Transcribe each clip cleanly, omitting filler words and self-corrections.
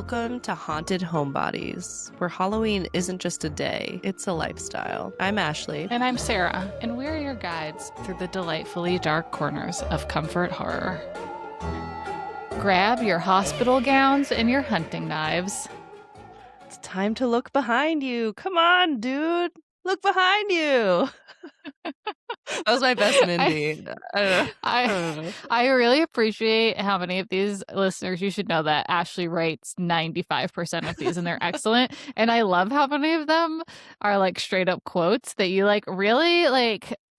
Welcome to Haunted Homebodies, where Halloween isn't just a day, it's a lifestyle. I'm Ashley. And I'm Sarah, and we're your guides through the delightfully dark corners of comfort horror. Grab your hospital gowns and your hunting knives. It's time to look behind you. Come on, dude. Look behind you. That was my best Mindy. I really appreciate how many of these listeners, you should know that Ashley writes 95% of these and they're excellent. And I love how many of them are like straight up quotes that you like really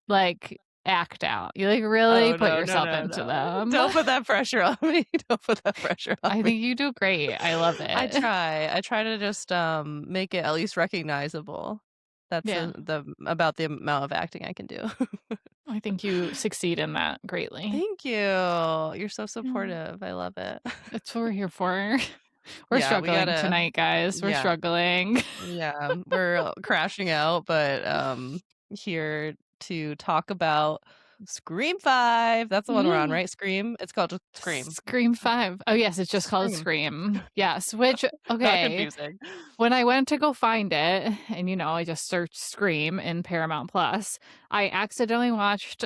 like act out. You like really put yourself into them. Don't put that pressure on me. Don't put that pressure on me. I think you do great. I love it. I try to just make it at least recognizable. That's about the amount of acting I can do. I think you succeed in that greatly. Thank you. You're so supportive. I love it. That's what we're here for. We're struggling tonight, guys. We're struggling. Yeah, we're crashing out, but here to talk about Scream 5. That's the one we're on, right? Scream? It's called just Scream. Scream 5. Oh, yes, it's just called Scream. Yes, which, okay. Not confusing. When I went to go find it, and, I just searched Scream in Paramount Plus, I accidentally watched,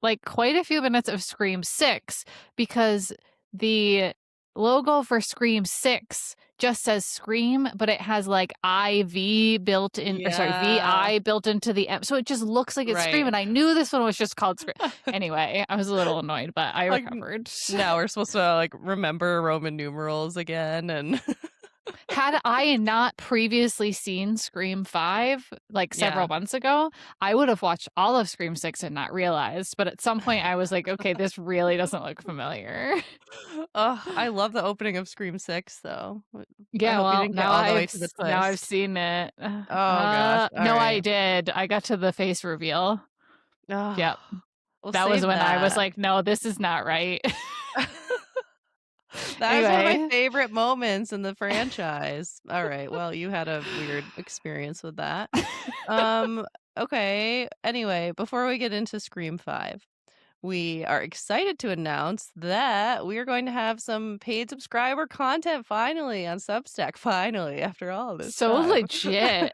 like, quite a few minutes of Scream 6 because the logo for Scream 6 just says Scream, but it has like IV built in, VI built into the M. So it just looks like it's Scream. And I knew this one was just called Scream. Anyway, I was a little annoyed, but I recovered. Now we're supposed to like remember Roman numerals again. And had I not previously seen Scream 5 like several months ago, I would have watched all of Scream 6 and not realized. But at some point I was like, okay, this really doesn't look familiar. I love the opening of Scream 6 though. Yeah, well, now I've seen it. Oh gosh. No, I did. I got to the face reveal. Oh, yep. That was when I was like, no, this is not right. That is one of my favorite moments in the franchise. All right. Well, you had a weird experience with that. Okay. Anyway, before we get into Scream 5, we are excited to announce that we are going to have some paid subscriber content finally on Substack. Finally, after all of this. So legit.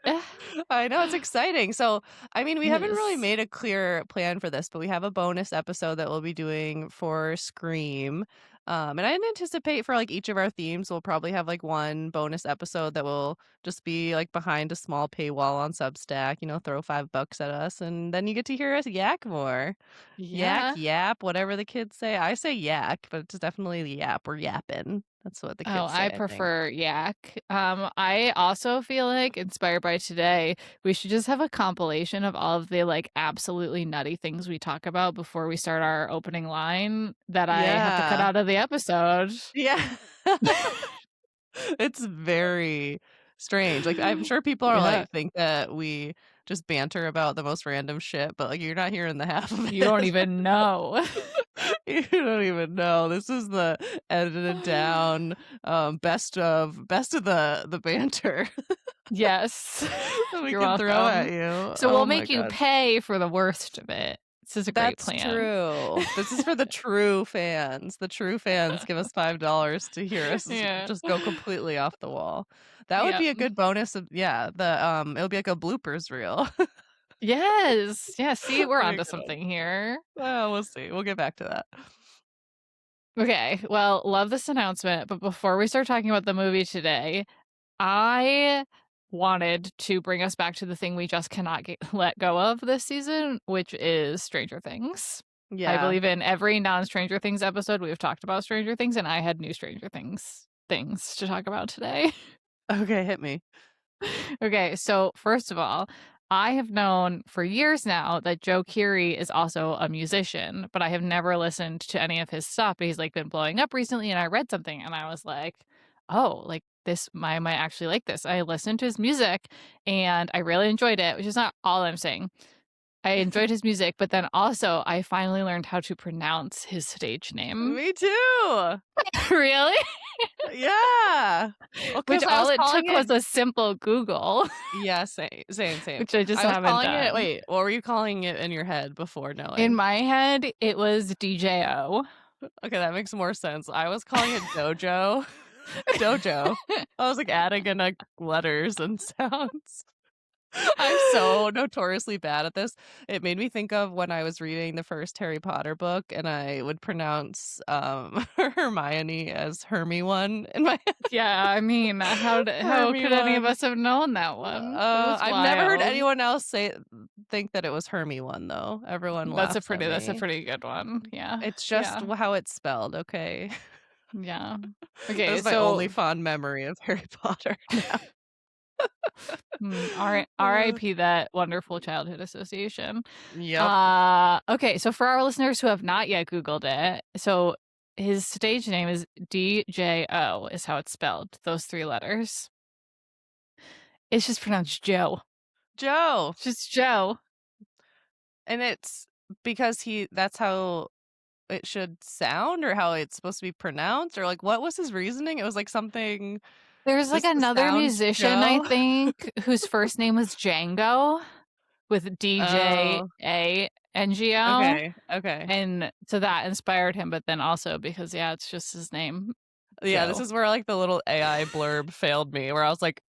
I know, it's exciting. So, I mean, we haven't really made a clear plan for this, but we have a bonus episode that we'll be doing for Scream. And I anticipate for like each of our themes, we'll probably have like one bonus episode that will just be like behind a small paywall on Substack, throw $5 at us. And then you get to hear us yak more. Yeah. Yak, yap, whatever the kids say. I say yak, but it's definitely yap. We're yapping. That's what the kids say. I prefer yak. I also feel like, inspired by today, we should just have a compilation of all of the like absolutely nutty things we talk about before we start our opening line that I have to cut out of the episode. Yeah. It's very strange. Like, I'm sure people are like think that we just banter about the most random shit, but like you're not hearing the half of it. You don't even know. You don't even know. This is the edited down best of the banter. Yes. We can throw at you. So we'll make you pay for the worst of it. This is a great plan. That's true. This is for the true fans. The true fans give us $5 to hear us just go completely off the wall. That would be a good bonus of it'll be like a bloopers reel. Yes. Yeah, see, we're onto something here. Well, we'll see. We'll get back to that. Okay. Well, love this announcement, but before we start talking about the movie today, I wanted to bring us back to the thing we just cannot let go of this season, which is Stranger Things. Yeah. I believe in every non-Stranger Things episode we've talked about Stranger Things, and I had new Stranger Things to talk about today. Okay, hit me. Okay, so first of all, I have known for years now that Joe Keery is also a musician, but I have never listened to any of his stuff. He's like been blowing up recently, and I read something and I was like, oh, like this, I might actually like this. I listened to his music and I really enjoyed it, which is not all I'm saying. I enjoyed his music, but then also I finally learned how to pronounce his stage name. Me too. Really? Yeah. Which all it took was a simple Google. Yeah, same. Which I just haven't done. Wait, what were you calling it in your head before knowing? In my head, it was DJO. Okay, that makes more sense. I was calling it Dojo. Dojo. I was, like, adding in, like, letters and sounds. I'm so notoriously bad at this. It made me think of when I was reading the first Harry Potter book, and I would pronounce, Hermione as Hermy-one in my Yeah, I mean, how could any of Hermy-one. us have known that one? That's I've never heard wild. anyone else think that it was Hermy-one, though. Everyone laughs at That's a me. pretty good one. Yeah. It's just Yeah. how it's spelled, okay? Yeah. That Okay, is my only so fond memory of Harry Potter now. Uh, RIP that wonderful childhood association. yep. Okay, so for our listeners who have not yet Googled it, so his stage name is DJO is how it's spelled, those 3 letters. It's just pronounced Joe. Joe. It's just Joe. And it's because that's how it should sound or how it's supposed to be pronounced or, like, what was his reasoning? It was, like, something There's, like, just the another sound musician, I Joe? think, whose first name was Django with Oh, DJANGO, okay, okay. and so that inspired him, but then also because, yeah, it's just his name, Yeah, this Joe. is where, like, the little AI blurb failed me, where I was like,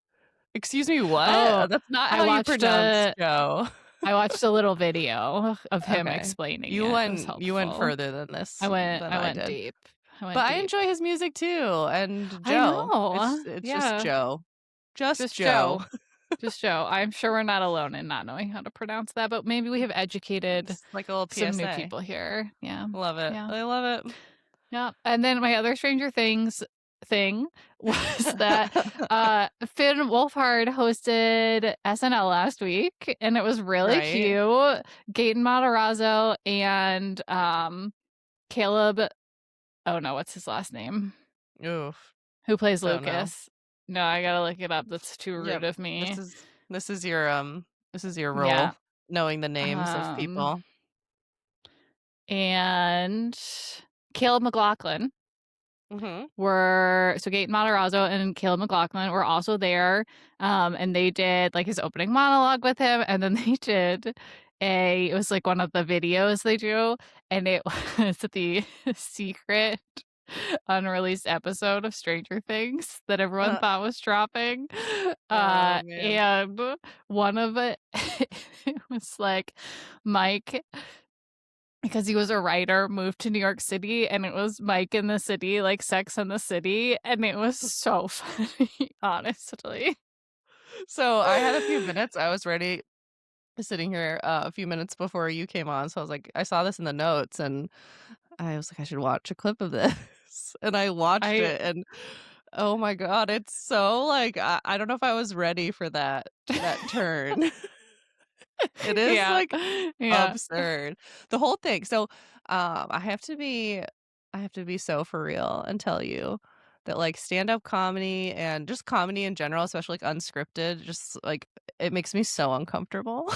"Excuse me, what? Oh, That's not I how you watched pronounce a Joe." I watched a little video of him Okay. explaining You it. It was went helpful. further than than I I went did. deep. I went But I deep. enjoy his music too, and I Joe. know. It's just Yeah. Joe. Just Just Joe. Joe. Just Joe. I'm sure we're not alone in not knowing how to pronounce that, but maybe we have educated It's like a little some new PSA. people here. Yeah. Love it. Yeah. I love Yeah. And then my other Stranger Things thing was that it. Finn Wolfhard hosted SNL last week and it was really Right? cute. Gaten Matarazzo and Caleb, oh no, what's his last name? Oof. Who plays Don't know. Lucas? No, I gotta look it up. That's too rude Yep. of me. This is this is your role, Yeah. knowing the names of Um, people. and Caleb McLaughlin Mhm. were so Gaten Matarazzo and Caleb McLaughlin were also there. And they did like his opening monologue with him, and then they did it was like one of the videos they do, and it was the secret unreleased episode of Stranger Things that everyone Uh, thought was dropping. oh, man. And one of it, it was like Mike, because he was a writer, moved to New York City, and it was Mike in the City, like Sex and the City, and it was so funny, honestly. So, I had a few minutes, I was ready sitting here, a few minutes before you came on, so I was like I saw this in the notes, and I was like, "I should watch a clip of this." And I watched I it, and oh my god, it's so, like, I don't know if I was ready for that turn. It is, yeah. like, Yeah. absurd. The whole thing. So, I have to be so for real and tell you that, like, stand-up comedy and just comedy in general, especially, like, unscripted, just, like, it makes me so uncomfortable.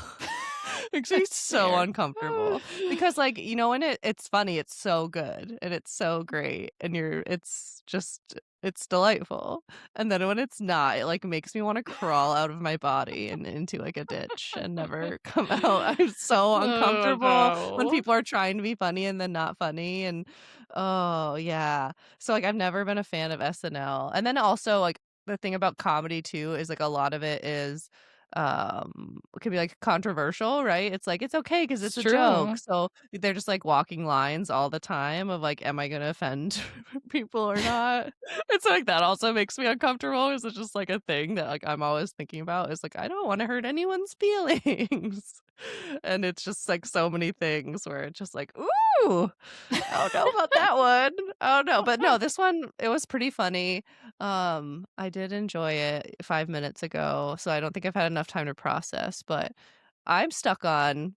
Makes me It's so weird. uncomfortable because, like, when it's funny, it's so good and it's so great and it's just it's delightful. And then when it's not, it, like, makes me wanna crawl out of my body and into, like, a ditch and never come out. I'm so Oh, uncomfortable when no. people are trying to be funny and then not funny, and oh, yeah. So, like, I've never been a fan of SNL. And then also, like, the thing about comedy too is, like, a lot of it is, it could be, like, controversial, right? It's like, it's okay because It's it's a joke. true. So, they're just, like, walking lines all the time of, like, "Am I gonna offend people or not?" It's like that also makes me uncomfortable. Is it's just, like, a thing that, like, I'm always thinking about is, like, I don't wanna hurt anyone's feelings. And it's just, like, so many things where it's just like, "Ooh, I don't know about that one. I don't know." But no, this one, it was pretty funny. I did enjoy it 5 minutes ago, so I don't think I've had enough time to process, but I'm stuck on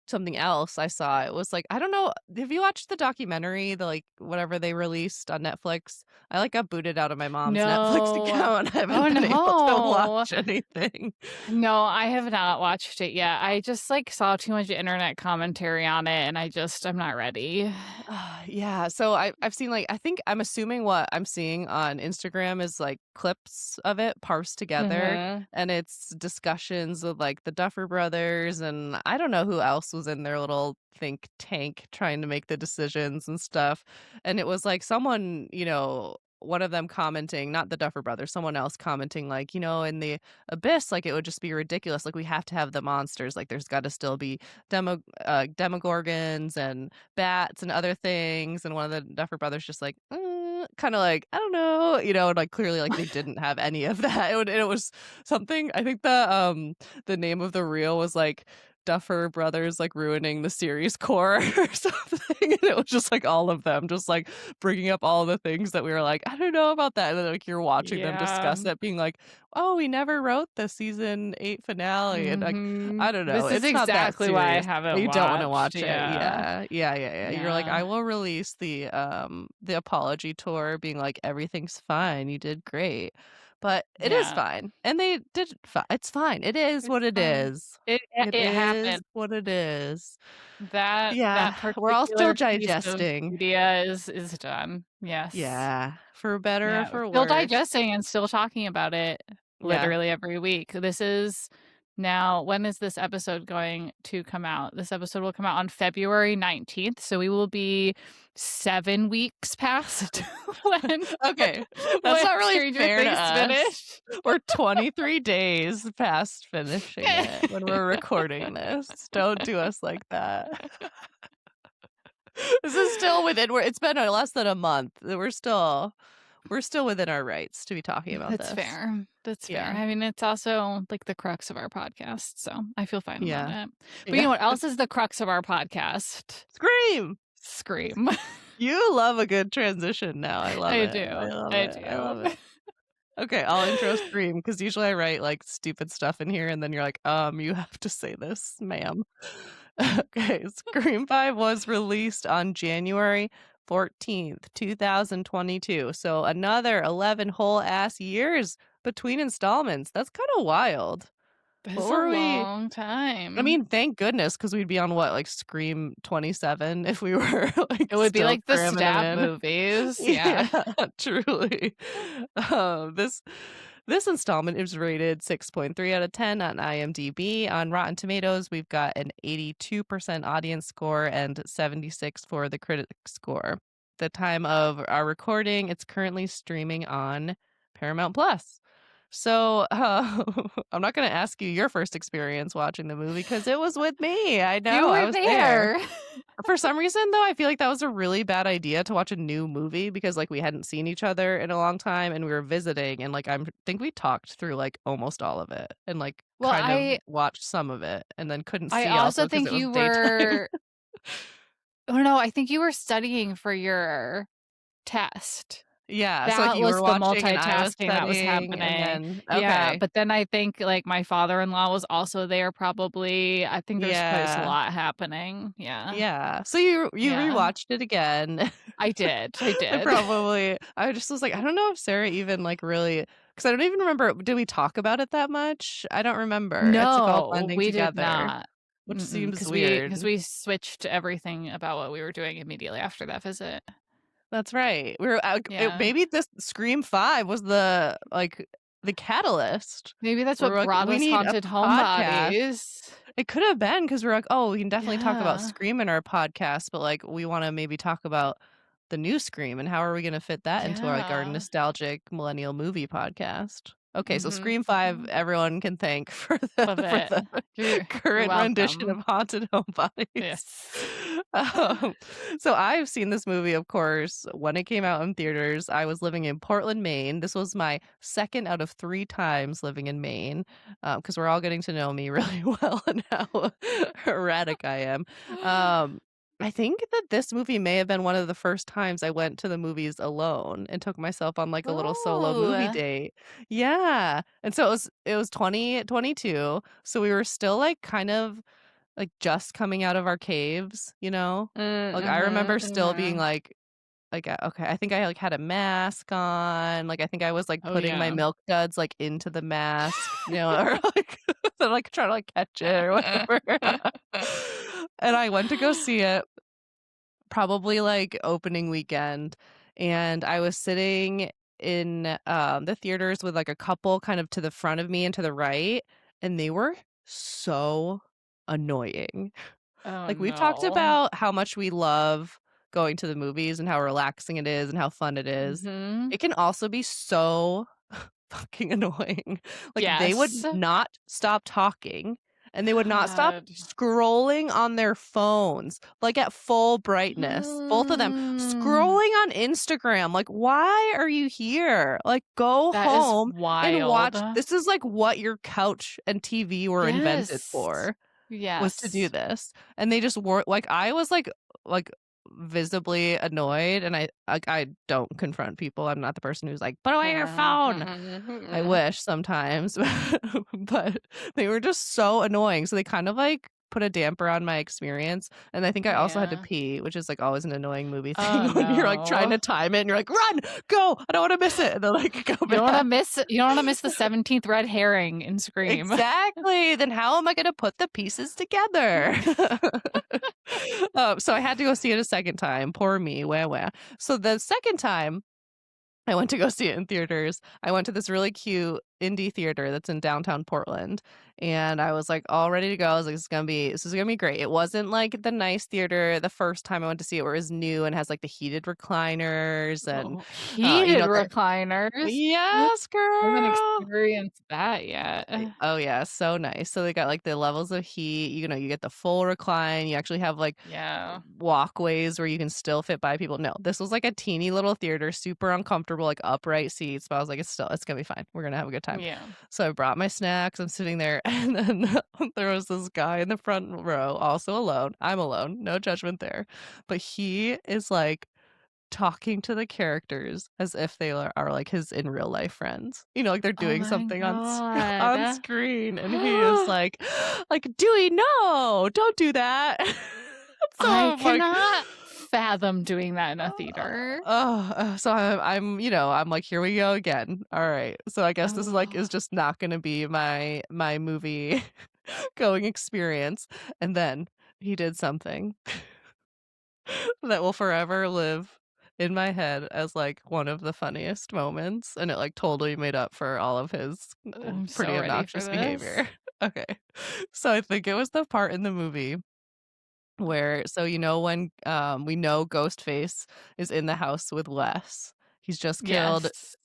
something else I saw. It was like, I don't know, have you watched the documentary, the, like, whatever they released on Netflix? I, like, got booted out of my mom's Netflix No. account. I haven't Oh, been able to no. watch anything. No, I have not watched it yet. I just, like, saw too much internet commentary on it, and I'm not ready. Yeah, so I've seen, like, I think I'm assuming what I'm seeing on Instagram is, like, clips of it parsed together, Mhm. and it's discussions with, like, the Duffer Brothers, and I don't know who else was in their little think tank trying to make the decisions and stuff, and it was, like, someone, one of them commenting, not the Duffer Brothers, someone else commenting, like, in the abyss, like, it would just be ridiculous. Like, we have to have the monsters. Like, there's got to still be demogorgons and bats and other things. And one of the Duffer Brothers just like, kind of like, I don't know, and like clearly like they didn't have any of that. It was something. I think the name of the reel was like Duffer Brothers like ruining the series core or something. And it was just like all of them just like bringing up all the things that we were like, I don't know about that. And then like you're watching them Yeah. discuss it, being like, oh, we never wrote the season 8 finale. And like, I don't know. This is It's not that exactly why I serious. haven't You don't want to watched. watch it. Yeah. Yeah. Yeah. Yeah. Yeah. You're like, Yeah. I will release the apology tour being like, everything's fine. You did great. But it is Yeah. fine. And they did it's fine. It is It's what it fine. is. It It it is happened. what it is. That Yeah, we're all still particular piece of digesting. media is done. Yes. Yeah, for better or Yeah, we're for still worse. digesting and still talking about it Yeah. literally every week. This is now when is this episode going to come out? This episode will come out on February 19th, so we will be 7 weeks past when Okay, that's when not really Stranger fair to Things us. finish. We're 23 days past finishing it when we're recording this. Don't do us like that. This is still within it's been less than a month. We're still within our rights to be talking about That's this. fair. That's fair. Yeah. I mean, it's also like the crux of our podcast, so I feel fine about Yeah. it. But you Yeah. know what else is the crux of our podcast? Scream! Scream. You love a good transition now. I love I it. do. I love I it. I do. love it. Okay, I'll intro Scream because usually I write like stupid stuff in here and then you're like, you have to say this, ma'am. Okay, Scream 5 was released on January 14th, 2022. So another 11 whole ass years between installments. That's kind of wild. What That's a were we? long I time. mean, thank goodness because we'd be on what, like Scream 27 if we were like It would be still like the cramming them stab in. movies. Yeah, Yeah. truly. This installment is rated 6.3 out of 10 on IMDb. On Rotten Tomatoes, we've got an 82% audience score and 76 for the critic score. The time of our recording, it's currently streaming on Paramount Plus. So I'm not going to ask you your first experience watching the movie because it was with me. I You know I were was there. there. For some reason, though, I feel like that was a really bad idea to watch a new movie because, like, we hadn't seen each other in a long time and we were visiting, and, like, think we talked through, like, almost all of it and, like, Well, kind of I watched some of it and then couldn't I see also also because think it was you daytime. were oh, no, I think you were studying for your test. Yeah, so, like, That you was were the watching and I was multitasking that was studying and happening. then Yeah, okay. but then I think, like, my father-in-law was also there probably. I think there's probably just a Yeah. lot happening. Yeah. Yeah. So you Yeah. rewatched it again. I did. I did. I just was like, I don't know if Sarah even, like, really, because I don't even remember, did we talk about it that much? I don't remember. It's, like, all No, blending we did together, not. which Mm-mm, seems because we weird. because we switched everything about what we were doing immediately after that visit. That's right. We were Yeah. maybe this Scream 5 was the catalyst. Maybe that's We what were like, brought "We us need a Haunted podcast." Homebodies. It could have been because 'cause we're like, "Oh, we can definitely talk about Yeah. Scream in our podcast, but, like, we wanna maybe talk about the new Scream, and how are we gonna fit that into our, like, our Yeah. nostalgic millennial movie podcast?" Okay, so Mhm, Scream 5, mhm. everyone can thank for the Love for it. the You're current rendition of welcome. Haunted Homebodies. Yes. Um, so I've seen this movie, of course, when it came out in theaters. I was living in Portland, Maine. This was my second out of 3 times living in Maine, because we're all getting to know me really well and how erratic I am. Um, I think that this movie may have been one of the first times I went to the movies alone and took myself on, like, a little solo movie Ooh. date. Yeah, and so it was 2022, so we were still, like, kind of, like, just coming out of our caves, you know? Like, I Mhm, remember still being mhm. okay, I think I, like, had a mask on, like, I think I was, like, Oh, putting my yeah. milk duds, like, into the mask, or, like, so, like, trying to, like, catch it or whatever. And I went to go see it probably, like, opening weekend, and I was sitting in, the theaters with, like, a couple kind of to the front of me and to the right, and they were so annoying. Oh, Like, we've talked no. about how much we love going to the movies and how relaxing it is and how fun it is, Mhm. it can also be so fucking annoying. Like, they would Yes. not stop talking, and they would not stop God. scrolling on their phones, like, at full brightness, both of them, Mm. scrolling on Instagram, like, "Why are you here? Like, go That is home and wild. watch." This is, like, what your couch and TV were invented Yes. for, was to do Yes. this, and they just were like, I was, like, visibly annoyed, and I don't confront people, I'm not the person who's like, "Put away your Mm, phone." mm, I mm. wish sometimes, but they were just so annoying, so they kind of, like, put a damper on my experience, and I think I also had to Yeah. pee, which is, like, always an annoying movie thing Oh, when you're, like, trying no. to time it, and you're like, "Run! Go! I don't wanna miss it," and then, like, go back. You don't wanna miss the 17th red herring in Scream. Exactly, then how am I gonna put the pieces together? So I had to go see it a second time, poor me, wah, wah. So the second time I went to go see it in theaters. I went to this really cute indie theater that's in downtown Portland, and I was, like, all ready to go. I was like, this is gonna be great." It wasn't, like, the nice theater the first time I went to see it where it was new and has, like, the heated recliners and, Oh, heated the recliners? Ooh, Yes, I haven't girl. experienced that yet. Oh, yeah, so nice. So they got, like, the levels of heat, you get the full recline, you actually have, like, Yeah. walkways where you can still fit by people. No, this was, like, a teeny little theater, super uncomfortable, like, upright seats, but I was like, it's gonna be fine. We're gonna have a good time." Yeah. So I brought my snacks, I'm sitting there, and then there was this guy in the front row, also alone. I'm alone, no judgment there, but he is, like, talking to the characters as if they are, like, his in real life friends. Like, they're Oh doing my something on god. screen, and he is like, "Dewey, no, don't do that." So I I'm like, cannot fathom doing that in a theater. so I'm like, "Here we go again. Alright." So I guess this is Oh. just not gonna be my movie going experience, and then he did something that will forever live in my head as, like, one of the funniest moments, and it, like, totally made up for all of his, I'm so pretty ready for obnoxious this. behavior. Okay. So I think it was the part in the movie where when, we know Ghostface is in the house with Wes. He's just killed Yes.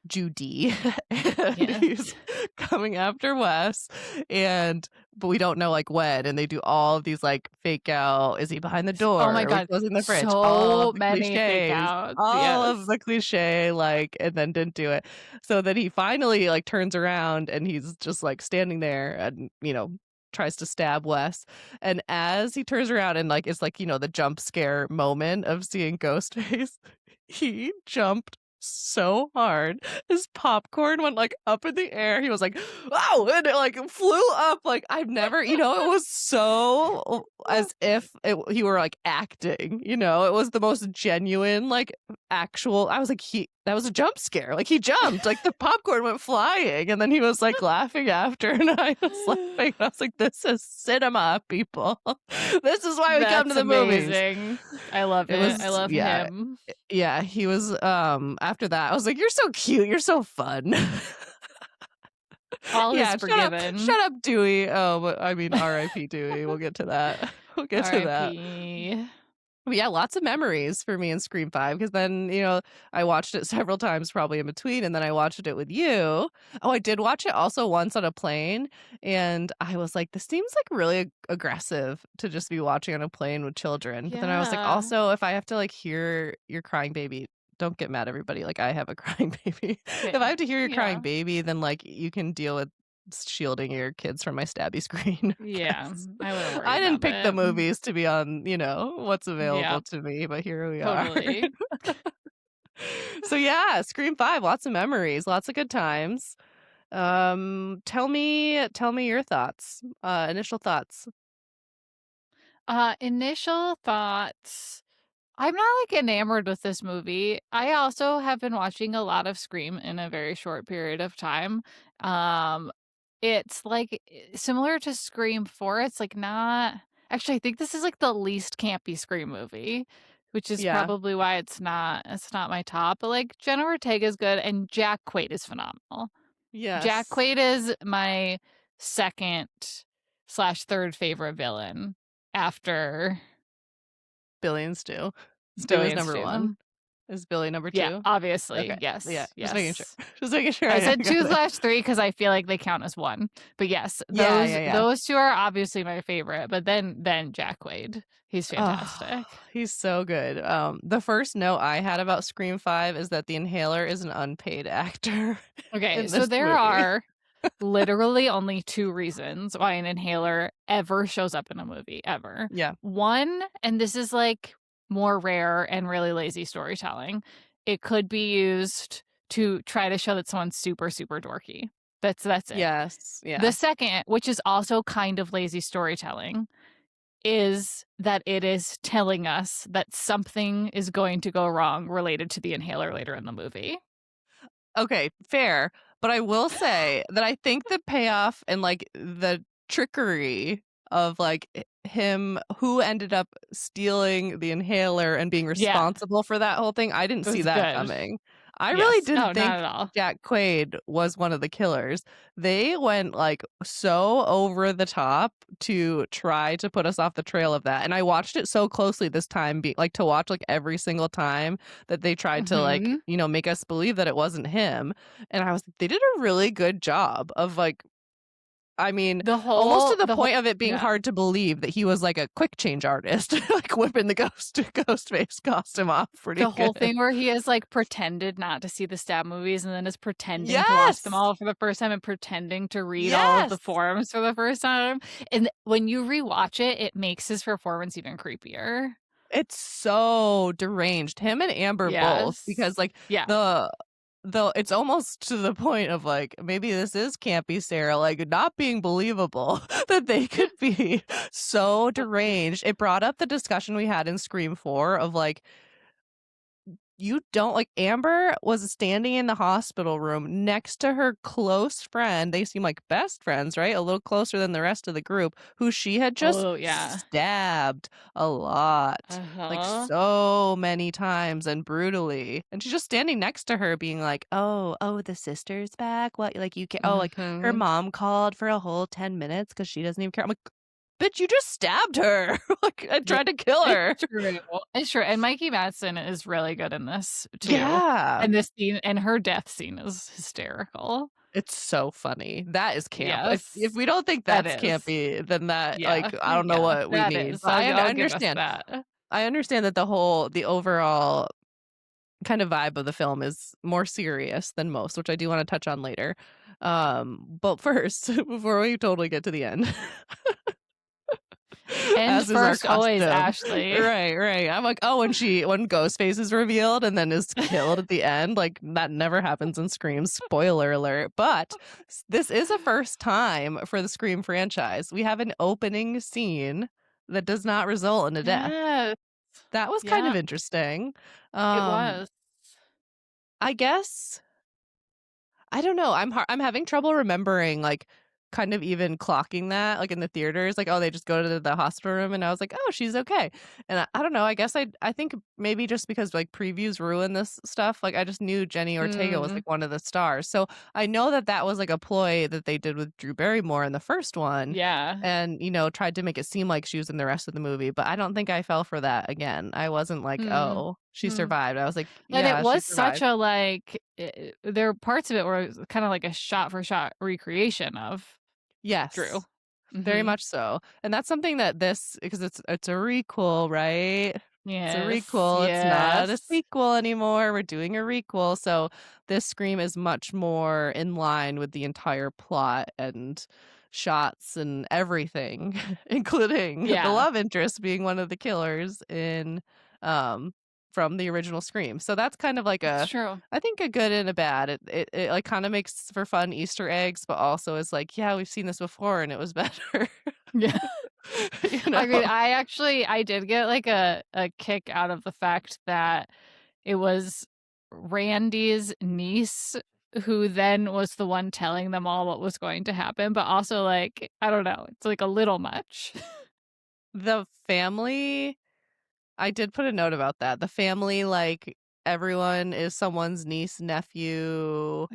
Judy, and Yes. he's coming after Wes, but we don't know, like, when, and they do all of these, like, fake out, "Is he behind the Oh my door? Are we god, closing the fridge?" All so of the many fake cliches, outs, all of yes. the cliche, like, and then didn't do it. So then he finally, like, turns around, and he's just, like, standing there and, tries to stab Wes, and as he turns around and, like, it's like, the jump scare moment of seeing Ghostface, he jumped so hard. His popcorn went, like, up in the air. He was like, "Wow!" And it, like, flew up, like, I've never it was so as if he were, like, acting, It was the most genuine, like, actual I was like, "He that was a jump scare." Like, he jumped, like, the popcorn went flying, and then he was, like, laughing after, and I was laughing. I was like, "This is cinema, people. This is why we come to That's the movies." amazing. I love It it, I was love yeah. him. Yeah, he was, after that, I was like, "You're so cute, you're so fun." All is Yeah, forgiven. shut up, Dewey. Oh, but I mean, R.I.P. Dewey, we'll get to that. We'll get to that. RIP. But yeah, lots of memories for me in Scream 5 because then, I watched it several times probably in between, and then I watched it with you. Oh, I did watch it also once on a plane, and I was like, "This seems, like, really aggressive to just be watching on a plane with children." But then I was like, Yeah. "Also, if I have to, like, hear your crying baby, don't get mad, everybody, like, I have a crying baby. If I Yeah. have to hear your crying Yeah. baby, then, like, you can deal with shielding your kids from my stabby screen, I Yeah, guess." I wouldn't worry I didn't about pick the it. movies to be on, what's Yeah, available to me, but here we are. totally. So, yeah, Scream 5, lots of memories, lots of good times. Tell me your thoughts, initial thoughts. Initial thoughts. I'm not, like, enamored with this movie. I also have been watching a lot of Scream in a very short period of time. Um, it's, like, similar to Scream 4, it's, like, not actually, I think this is, like, the least campy Scream movie, which is Yeah. probably why it's not my top, but, like, Jenna Ortega's good, and Jack Quaid is phenomenal. Jack Yes. Quaid is my 2nd/3rd favorite villain after Billions do. Stu is Billy and number 1. Stu. Is Billy number Yeah, 2? obviously, Okay. Yeah, yes, just making sure. yes. Just making sure I I said got 2 it. slash 3 because I feel like they count as 1. But yes, Yeah, those yeah, yeah. those 2 are obviously my favorite, but then Jack Quaid. He's Oh, fantastic. he's so good. The first note I had about Scream 5 is that the Inhaler is an unpaid actor Okay, in so this there movie. are literally only 2 reasons why an inhaler ever shows up in a movie, ever. Yeah. One, and this is, like, more rare and really lazy storytelling, it could be used to try to show that someone's super, super dorky. That's it. Yes. The Yeah. second, which is also kind of lazy storytelling, is that it is telling us that something is going to go wrong related to the inhaler later in the movie. Okay, fair. But I will say that I think the payoff and like the trickery of like him who ended up stealing the inhaler and being Yeah, responsible for that whole thing, I didn't it see was that good. coming. I really Yes. didn't Oh, not think at all. Jack Quaid was one of the killers. They went like so over the top to try to put us off the trail of that. And I watched it so closely this time, be like to watch like every single time that they tried to like, Mhm. make us believe that it wasn't him. And I was they did a really good job of like I mean, The almost to whole the the whole point of it being yeah. hard to believe that he was like a quick change artist, like whipping the ghost face costume off pretty The whole good. thing where he has, like, pretended not to see the stab movies and then is pretending to watch them Yes. all for the first time and pretending to read all of the Yes. forums for the first time, and when you rewatch it, it makes his performance even creepier. It's so deranged. Him and Amber both because Yes. like Yeah. the it's almost to the point of like maybe this is campy Sarah, like not being believable that they could be so deranged. It brought up the discussion we had in Scream 4 of like you don't like Amber was standing in the hospital room next to her close friend. They seem like best friends, right? A little closer than the rest of the group, who she had just Oh, yeah. stabbed a lot, like Uh-huh. so many times and brutally. And she's just standing next to her, being like, oh, the sister's back. What, like, you can, oh, like her Mhm. mom called for a whole 10 minutes because she doesn't even care. I'm like, bitch, you just stabbed her. Like, I Yeah. tried to kill It's her. true. It's true, and Mikey Madsen is really good in this too, Yeah. and this scene and her death scene is hysterical. It's so funny. That is camp. If Yes. we don't think That that's is. campy, then that Yeah, like I don't know yeah, what we that need. is. But I I'll give us understand. that. I understand that the overall kind of vibe of the film is more serious than most, which I do want to touch on later. But first, before we totally get to the end, End as is our first, always custom. Ashley. Right, right. I'm like, oh, when Ghostface is revealed and then is killed at the end, like that never happens in Scream. Spoiler alert. But this is a first time for the Scream franchise. We have an opening scene that does not result in a death. Yes. That was kind of Yeah, interesting. it Um, was. I guess I don't know. I'm having trouble remembering like kind of even clocking that like in the theaters like oh they just go to the hospital room and I was like oh she's okay and I don't know I guess I think maybe just because like previews ruin this stuff like I just knew Jenny Ortega was Mm, like one of the stars so I know that that was like a ploy that they did with Drew Barrymore in the first one yeah. and tried to make it seem like she was in the rest of the movie but I don't think I fell for that again I wasn't like Mm, oh she mm. survived I was like And it yeah she was such survived. a, like, there are parts of it where it was kinda like a shot for shot recreation of Drew. Yes. Very Mhm. much so. And that's something that this because it's a requel, right? It's a Yes, requel. It's not a yes. sequel anymore. We're doing a requel. So this Scream is much more in line with the entire plot and shots and everything, including the Yeah, love interest being one of the killers in um from the original Scream. So that's kind of like it's a true. I think a good and a bad. It like kind of makes for fun Easter eggs, but also is like, yeah, we've seen this before and it was better. Yeah. you I mean, know? I did get, like, a kick out of the fact that it was Randy's niece who then was the one telling them all what was going to happen, but also, like, I don't know, it's, like, a little much. The family I did put a note about that. The family, like everyone is someone's niece, nephew.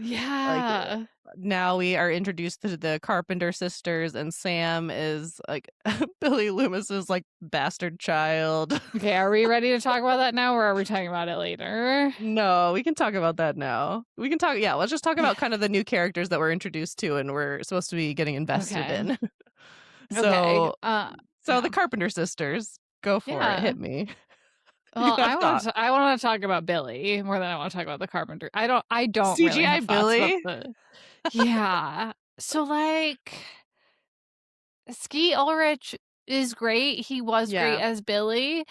Like, Yeah. now we are introduced to the Carpenter sisters, and Sam is, like, Billy Loomis's, like, bastard child. Okay, are we ready to talk about that now, or are we talking about it later? No, we can talk about that now. We can talk, yeah, let's just talk about kind of the new characters that we're introduced to and we're supposed to be getting invested Okay. in. Okay. So so Yeah. the Carpenter sisters, go for it, Yeah. hit me. You Well, have thoughts. I wanna talk about Billy more than I wanna talk about the carpenter. I don't really CGI have thoughts about Billy? the Yeah. So, like, Skeet Ulrich is great. He was great Yeah. as Billy.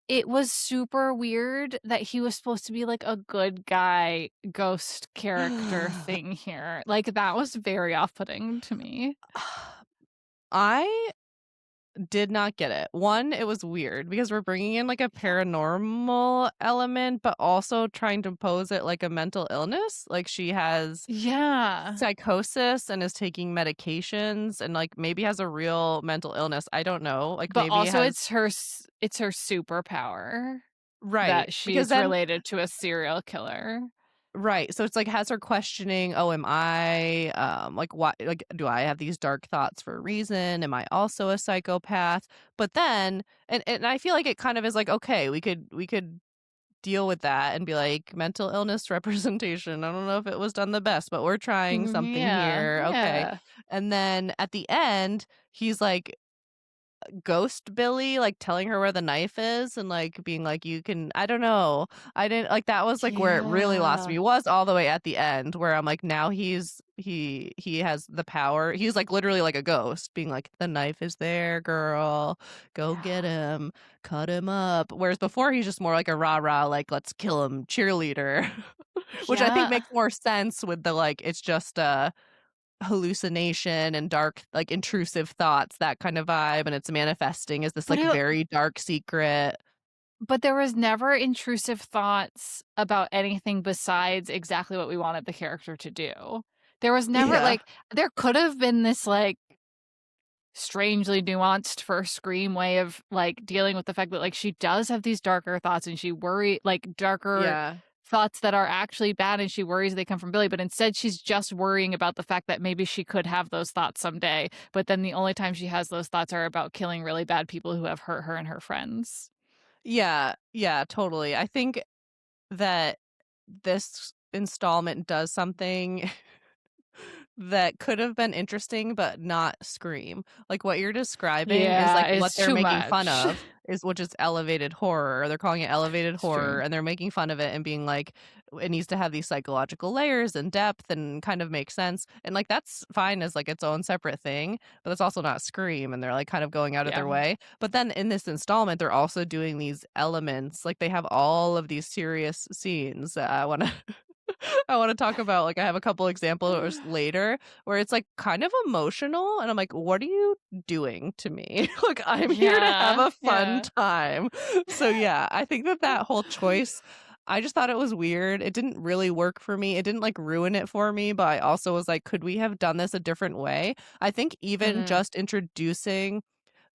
It was super weird that he was supposed to be, like, a good guy ghost character thing here. Like, that was very off-putting to me. I did not get it. One, it was weird because we're bringing in like a Yeah. paranormal element, but also trying to pose it like a mental illness. Like she has Yeah. psychosis and is taking medications and like maybe has a real mental illness. I don't know. Like But maybe also has it's her superpower right. that Because she's then related to a serial killer. right. So it's like has her questioning, "Oh, am I like what like do I have these dark thoughts for a reason? Am I also a psychopath?" But then and I feel like it kind of is like, okay, we could deal with that and be like mental illness representation. I don't know if it was done the best, but we're trying something Yeah, here. Okay. yeah, And then at the end, he's like ghost Billy, like telling her where the knife is and like being like, you can, I don't know. I didn't like that was like where it really lost yeah, me was all the way at the end where I'm like, now he has the power. He's like literally like a ghost being like, the knife is there, girl. Go get yeah, him, cut him up. Whereas before he's just more like a rah-rah, like let's kill him cheerleader. Which I think yeah. makes more sense with the like it's just hallucination and dark, like, intrusive thoughts, that kind of vibe, and it's manifesting as this, But like, it very dark secret. but there was never intrusive thoughts about anything besides exactly what we wanted the character to do. There was never Yeah. like there could have been this, like, strangely nuanced for Scream way of, like, dealing with the fact that, like, she does have these darker thoughts and she worry like, darker Yeah. thoughts that are actually bad and she worries they come from Billy, but instead she's just worrying about the fact that maybe she could have those thoughts someday, but then the only time she has those thoughts are about killing really bad people who have hurt her and her friends. Yeah, yeah, totally. I think that this installment does something that could have been interesting, but not Scream. Like, what you're describing is, Yeah, like, what it's they're too making fun much. of is which is elevated horror. They're calling it elevated It's true. horror, and they're making fun of it and being like, it needs to have these psychological layers and depth and kind of make sense. And, like, that's fine as, like, its own separate thing, but it's also not Scream, and they're, like, kind of going out of their Yeah. way. But then in this installment, they're also doing these elements. Like, they have all of these serious scenes that I wanna I wanna talk about, like, I have a couple examples later where it's, like, kind of emotional, and I'm like, "What are you doing to me?" Like, I'm here to have Yeah, a fun yeah. time. So, yeah, I think that that whole choice, I just thought it was weird. It didn't really work for me. It didn't, like, ruin it for me, but I also was like, "Could we have done this a different way?" I think even Mm. just introducing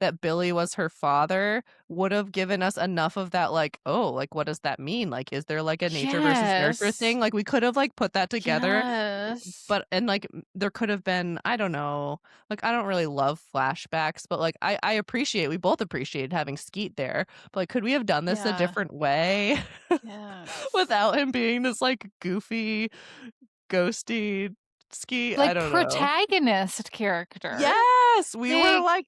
that Billy was her father would have given us enough of that, like, "Oh, like, what does that mean? Like, is there, like, a nature versus nurture Yes. thing?" Like, we could have, like, put that together, Yes. but and, like, there could have been I don't know, like, I don't really love flashbacks, but, like, I appreciate we both appreciated having Skeet there, but, like, could we have done this a Yeah. different way Yes. without him being this, like, goofy, ghosty Skeet? I Like, don't know. protagonist character. Yes! We were, Like, like,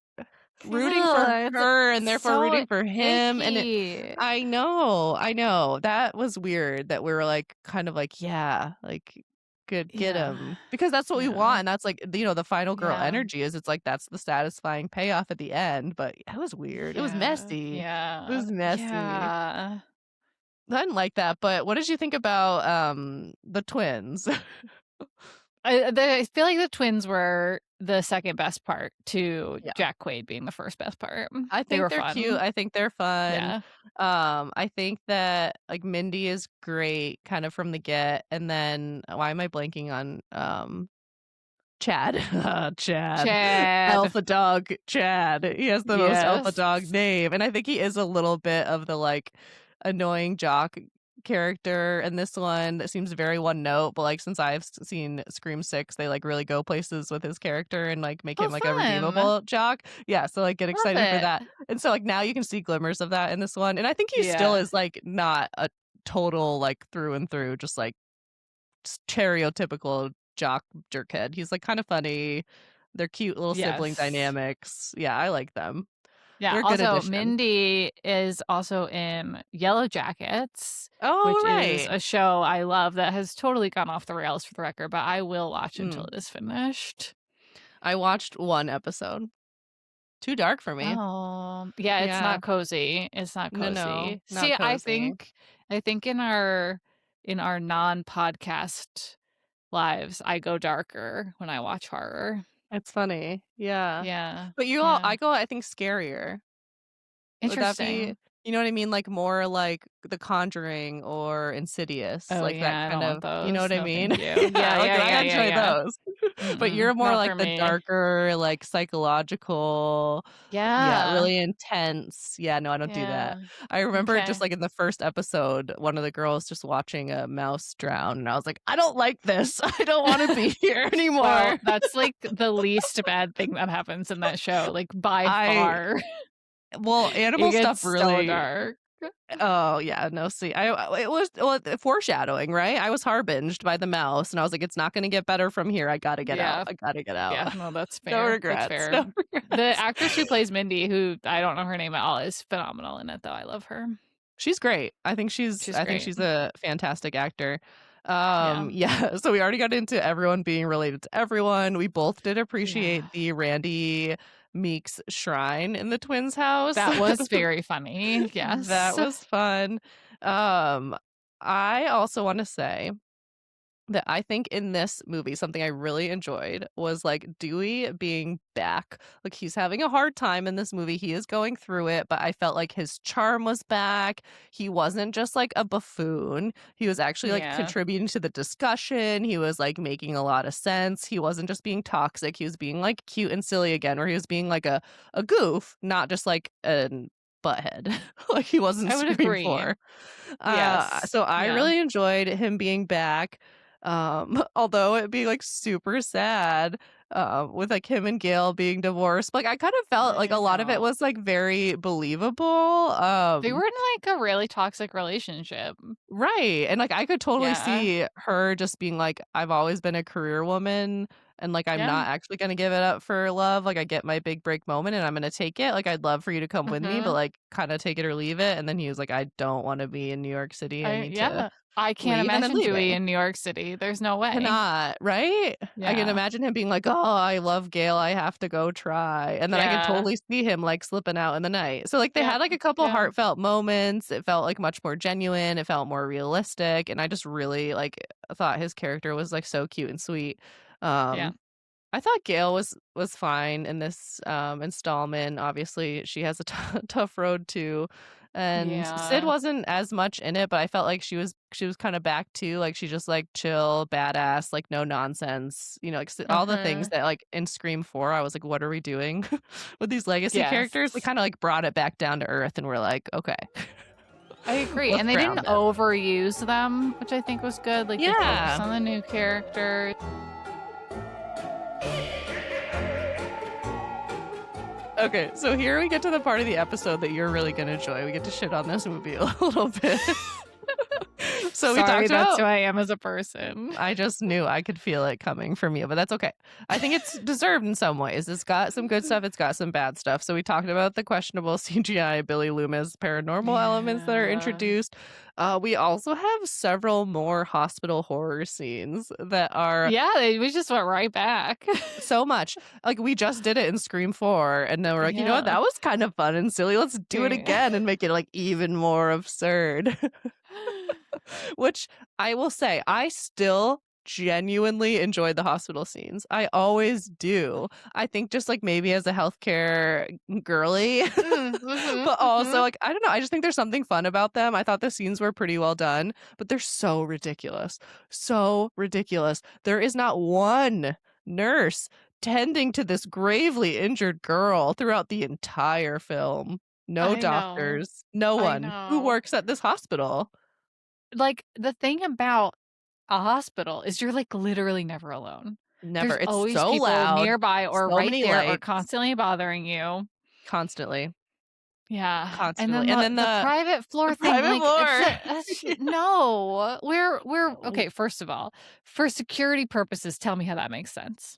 rooting for ugh, her and it's therefore so rooting for him, and it icky. I know. That was weird that we were, like, kind of like, "Yeah, like, good, get Yeah. him." Because that's what we Yeah. want, and that's, like, the final girl Yeah. energy is it's like that's the satisfying payoff at the end, but it was weird. It was Yeah. messy. It Yeah. was messy. Yeah. I didn't like that, but what did you think about, the twins? I feel like the twins were the second best part to Yeah. Jack Quaid being the first best part. I They think were they're cute. fun. I think they're fun. Yeah. I think that like Mindy is great kind of from the get. And then why am I blanking on Chad? Chad. Chad. Alpha dog Chad. He has the most alpha Yes. dog name. And I think he is a little bit of the like annoying jock character, and this one that seems very one note, but, like, since I've seen Scream 6, they, like, really go places with his character and, like, make Oh, him, like, a fun. redeemable jock. Yeah, so, like, get Love excited for it. that. And so, like, now you can see glimmers of that in this one, and I think he still Yeah. is, like, not a total, like, through and through, just, like, stereotypical jock jerkhead. He's, like, kinda funny. They're cute little sibling Yes. dynamics. Yeah, I like them. Yeah, They're a good also, addition. Mindy is also in Yellow Jackets, Oh, which is right. a show I love that has totally gone off the rails for the record, but I will watch until Mm. it is finished. I watched 1 episode. Too dark for me. Oh, yeah, it's Yeah. not cozy, it's not No, cozy. not See, cozy. I think in our non-podcast lives, I go darker when I watch horror. It's funny. Yeah. Yeah, But yeah. I go, I think, scarier. Would that be, Interesting. you know what I mean? Like, more like The Conjuring or Insidious, Oh, like that yeah, I kind don't want of, you know those. what I No, mean? thank you. Yeah, Yeah, like, yeah, I yeah, yeah, enjoy yeah. those. But Mm-mm, you're more not like for the me. darker, like, psychological, yeah, Yeah, really intense. Yeah, no, I don't do that. yeah. I remember just, Okay. like, in the first episode, one of the girls just watching a mouse drown, and I was like, "I don't like this. I don't wanna be here Well, anymore." that's, like, the least bad thing that happens in that show, like, by I far. well, It animal gets stuff so really. dark. Oh, yeah, no, see, it was, well, foreshadowing, right? I was harbinged by the mouse, and I was like, "It's not gonna get better from here. I gotta get out. Yeah, I gotta get out." yeah, no, that's No fair, that's regrets, fair. no The regrets. actress who plays Mindy, who I don't know her name at all, is phenomenal in it, though, I love her. She's great. She's I think great. she's a fantastic actor. Yeah. Yeah, so we already got into everyone being related to everyone. We both did Yeah. appreciate the Randy Meeks shrine in the twins' house. That was very funny, That yes. was fun. Um, I also wanna say that I think in this movie, something I really enjoyed was, like, Dewey being back. Like, he's having a hard time in this movie, he is going through it, but I felt like his charm was back. He wasn't just, like, a buffoon. He was actually, like, Yeah. contributing to the discussion, he was, like, making a lot of sense. He wasn't just being toxic, he was being, like, cute and silly again, where he was being, like, a goof, not just, like, an butthead like he was in I would Scream agree. 4. Yes. So I Yeah. really enjoyed him being back, although it'd be, like, super sad, with, like, him and Gail being divorced. Like, I kind of felt like I a lot of it know. was, like, very believable, They were in, like, a really toxic relationship. right, and, like, I could totally Yeah. see her just being like, "I've always been a career woman, and, like, I'm Yeah. not actually gonna give it up for love, like, I get my big break moment, and I'm gonna take it, like, I'd love for you to come with me, but, Mhm. like, kinda take it or leave it," and then he was like, "I don't wanna be in New York City, I I need to yeah. I can't leave," and then imagine Dewey leaving. in New York City. There's no way. Cannot, right? I can Yeah. imagine him being like, "Oh, I love Gail, I have to go try," and then I could Yeah. totally see him, like, slipping out in the night. So, like, they Yep. had, like, a couple Yeah. heartfelt moments, it felt, like, much more genuine, it felt more realistic, and I just really, like, thought his character was, like, so cute and sweet. Yeah. Um I thought Gail was fine in this, installment. Obviously, she has a tough road too, and Sid Yeah. wasn't as much in it, but I felt like she was kinda back too, like, she just, like, chill, badass, like, no nonsense, you know, like, all the things Uh-huh. that, like, in Scream 4, I was like, "What are we doing with these legacy Yes. characters?" They kinda, like, brought it back down to earth, and we're like, "Okay, I agree, let's and they didn't ground it." overuse them, which I think was good, like, they focused Yeah. on the new character. Okay, so here we get to the part of the episode that you're really gonna enjoy. We get to shit on this movie a little bit. So we Sorry, talked that's who about, I am as a person. I just knew I could feel it coming from you, but that's okay. I think it's deserved in some ways. It's got some good stuff, it's got some bad stuff. So we talked about the questionable CGI Billy Loomis paranormal elements that are Yeah. introduced. We also have several more hospital horror scenes that are Yeah, we just went right back. so much. Like, we just did it in Scream 4, and then we're like, "You know what? Yeah. That was kind of fun and silly. Let's do it Yeah. again and make it, like, even more absurd." Which I will say, I still genuinely enjoy the hospital scenes. I always do. I think just, like, maybe as a healthcare girly, Mm, mhm, but also, mhm. like, I don't know, I just think there's something fun about them. I thought the scenes were pretty well done, but they're so ridiculous. So ridiculous. There is not one nurse tending to this gravely injured girl throughout the entire film. No I know. doctors, no I one who know. works at this hospital. like, the thing about a hospital is you're, like, literally never alone. Never. There's It's always so people loud, nearby or so right many there or lights, constantly bothering you. constantly, Yeah, and constantly, then and the then the private the floor thing, private like, floor. it's no. We're Yeah. okay, first of all, for security purposes, tell me how that makes sense.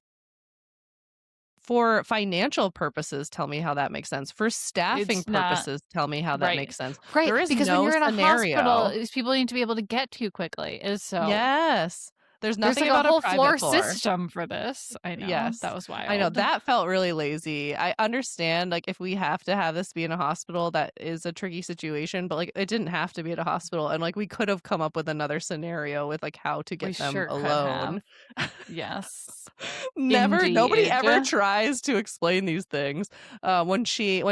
For financial purposes, tell me how that makes sense. For staffing It's not purposes, tell me how that right. makes sense. Right, There is because when no you're in a hospital, scenario. these people need to be able to get to you quickly, and so Yes. There's there's, nothing like, a about a whole private floor floor. system for this. I know, that Yes. was I know, wild. that felt really lazy. I understand, like, if we have to have this be in a hospital, that is a tricky situation, but, like, it didn't have to be at a hospital, and, like, we could have come up with another scenario with, like, how to We get them sure could alone. have. Yes. Nobody Indeed. ever tries to explain these things. When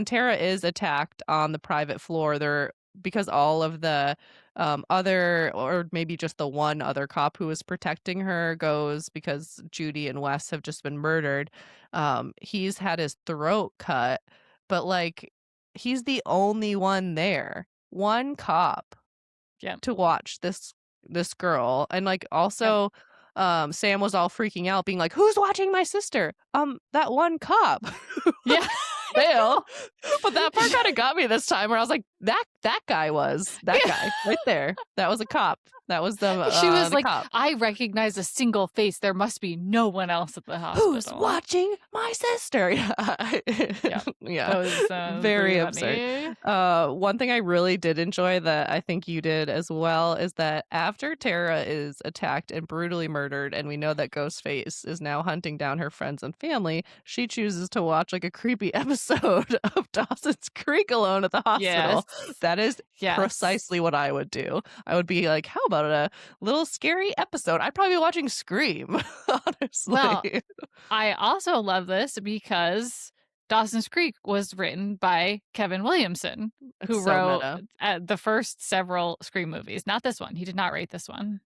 Tara is attacked on the private floor, there because all of the other, or maybe just the one other cop who was protecting her goes because Judy and Wes have just been murdered. He's had his throat cut, but like he's the only one there. One cop Yep. to watch this girl, and, like, Yep. also, Sam was all freaking out being like, "Who's watching my sister?" That one cop. Yeah. Fail. But that part kinda got me this time where I was like, "That guy was that Yeah. guy right there. That was a cop. That was She was the like, cop." "I recognize a single face. There must be no one else at the "Who's hospital." watching my sister?" Yeah. Yep. Yeah. That was Very pretty absurd. funny. One thing I really did enjoy that I think you did as well is that after Tara is attacked and brutally murdered, and we know that Ghostface is now hunting down her friends and family, she chooses to watch, like, a creepy episode of Dawson's Creek alone at the Yes. hospital. That is Yes. precisely what I would do. I would be like, "How about a little scary episode?" I'd probably be watching Scream, Well, honestly. I also love this because Dawson's Creek was written by Kevin Williamson, It's who so wrote, meta. the first several Scream movies. Not this one. He did not write this one.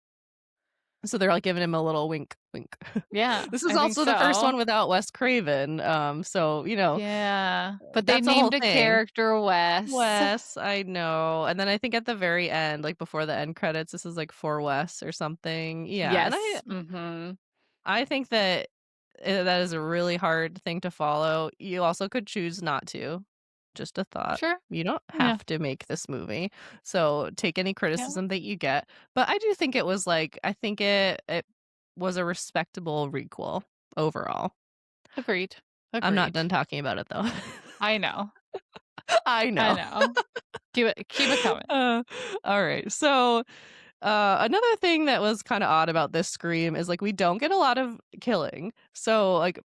So they're, like, giving him a little wink, wink. Yeah, This is I think also the first so. one without Wes Craven, so, Yeah, but they that's a whole named a thing. character Wes. Wes, I know, and then I think at the very end, like, before the end credits, this is, like, for Wes or something. Yeah, and Yes, mhm. I think that that is a really hard thing to follow. You also could choose not to. Just a thought. Sure. You don't Yeah, have to make this movie. So take any yeah, criticism that you get. But I do think it was like I think it was a respectable requel overall. agreed, I'm not agreed. done talking about it though. I know, I I know. know. Keep it coming. Uh, all right. So another thing that was kind of odd about this Scream is like we don't get a lot of killing. So like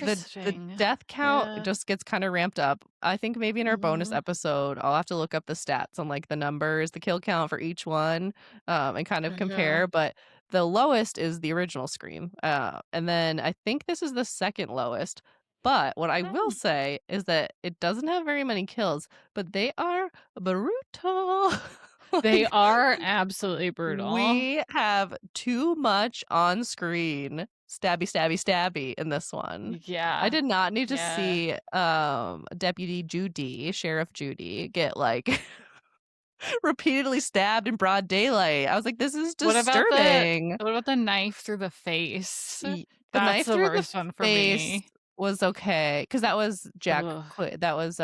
the Interesting. death count Yeah, just gets kinda ramped up. I think maybe in our bonus mhm, episode, I'll have to look up the stats on, like, the numbers, the kill count for each one, and kind of uh-huh. compare, but the lowest is the original Scream, and then I think this is the second lowest, but what I will Mm. say is that it doesn't have very many kills, but they are brutal. They Like are absolutely brutal. we have too much on screen stabby, stabby, stabby in this one. I Yeah, did not need to yeah. see, Deputy Judy, Sheriff Judy, get, like, repeatedly stabbed in broad daylight. I was like, "This is What about the disturbing." what about the knife through the face? The That's knife the through the worst one for face me. was okay because that was Ugh. That was,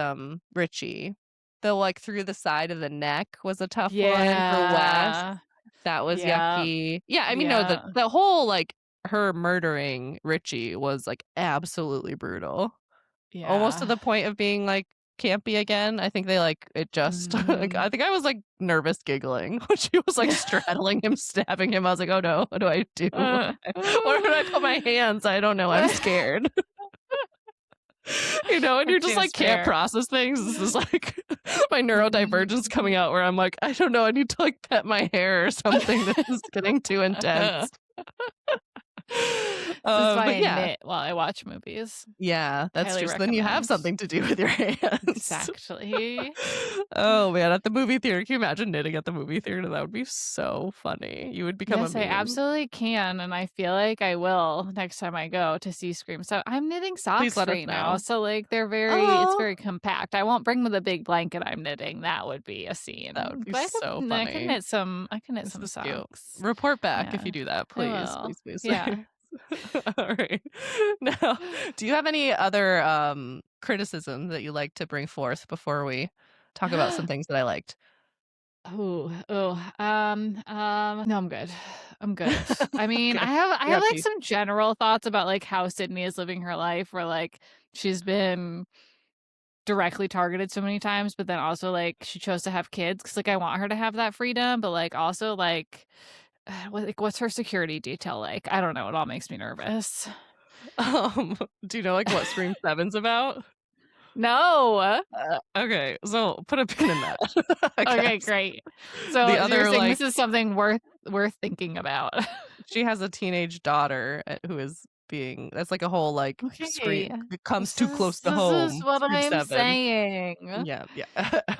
Richie. The, like, through the side of the neck was a tough one for Wes. Yeah. That was Yeah. yucky. Yeah, I mean, no, Yeah. the whole, like, her murdering Richie was, like, absolutely brutal. Almost to Yeah. the point of being, like, campy again. I think they, like, it just like, Mhm. I think I was, like, nervous giggling when she was, like, straddling him, stabbing him. I was like, "Oh, no. What do I do? Uh, Where do I put my hands? I don't know. I'm scared." You know, and It you're just, seems like, can't fair. process things. This is, like, my neurodivergence coming Mhm. out where I'm like, "I don't know. I need to, like, pet my hair or something. This is getting too intense." This is why But I yeah. knit while I watch movies. Yeah, that's Highly true. So then you have recommend. something to do with your hands. Exactly. Oh, man, at the movie theater, can you imagine knitting at the movie theater? That would be so funny. You would become a Yes, I meme. absolutely can, and I feel like I will next time I go to see Scream. So I'm knitting Please socks let us right now, know. so, like, it's Oh, very compact. I won't bring the big blanket I'm knitting, that would be a that would scene, be but so I can funny. I can knit This some is cute. socks. Report back if Yeah, you do that, I please, will. please, please, please. Yeah. Alright. Now, do you have any other, criticism that you like to bring forth before we talk about some things that I liked? No, I'm good. I'm good. I mean, Okay. I I have, got like, peace. some general thoughts about, like, how Sydney is living her life where, like, she's been directly targeted so many times, but then also, like, she chose to have kids because like, I want her to have that freedom, but, like, also, like, what's her security detail like? I don't know, it all makes me nervous. Do you know, like, what Scream 7's about? No! Okay, so put a pin in that, I Okay, guess. great. The So you're other, saying like this is something worth thinking about. she has a teenage daughter, who is being that's like a whole, like, Okay. Scream it comes This too is close to this is home, what Scream I'm 7. saying. Yeah, yeah.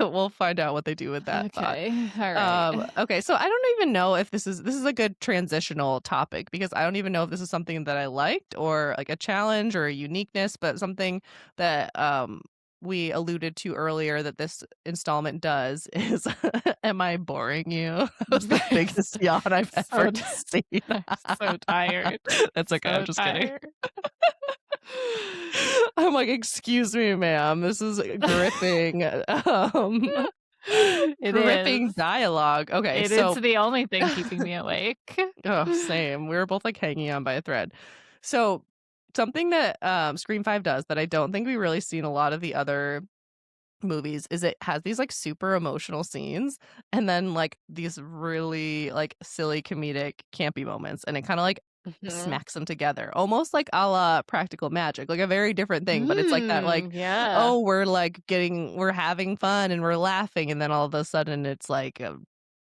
We'll find out what they do with that thought. Okay, alright. Okay, so I don't even know if this is a good transitional topic because I don't even know if this is something that I liked or like a challenge or a uniqueness, but something that we alluded to earlier that this installment does is am I boring you? That was the biggest yawn I've So ever t seen. I'm so tired. That's okay, I'm So just kidding. tired. I'm like, "Excuse me, ma'am, this is gripping, It gripping is. dialogue." Okay, It's so the only thing keeping me awake. oh, same. We were both, like, hanging on by a thread. So, something that, Scream 5 does that I don't think we really see in a lot of the other movies is it has these, like, super emotional scenes and then, like, these really, like, silly comedic campy moments, and it kinda, like, Mhm. smacks them together, almost like a la Practical Magic, like a very different thing, but it's like that, like, Yeah. "Oh, we're having fun and we're laughing," and then all of a sudden it's like,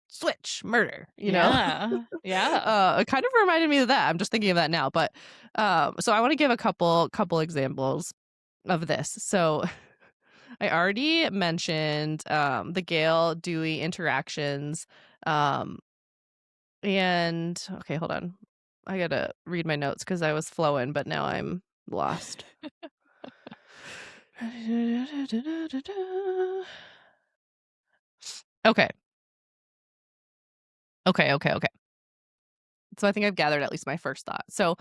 switch, murder, you know? Yeah. Yeah. It kind of reminded me of that, I'm just thinking of that now, but, so I wanna give a couple examples of this. So, I already mentioned, the Gale Dewey interactions, um, and okay, hold on. I gotta read my notes because I was flowing, but now I'm lost. Okay. Okay. So I think I've gathered at least my first thought. So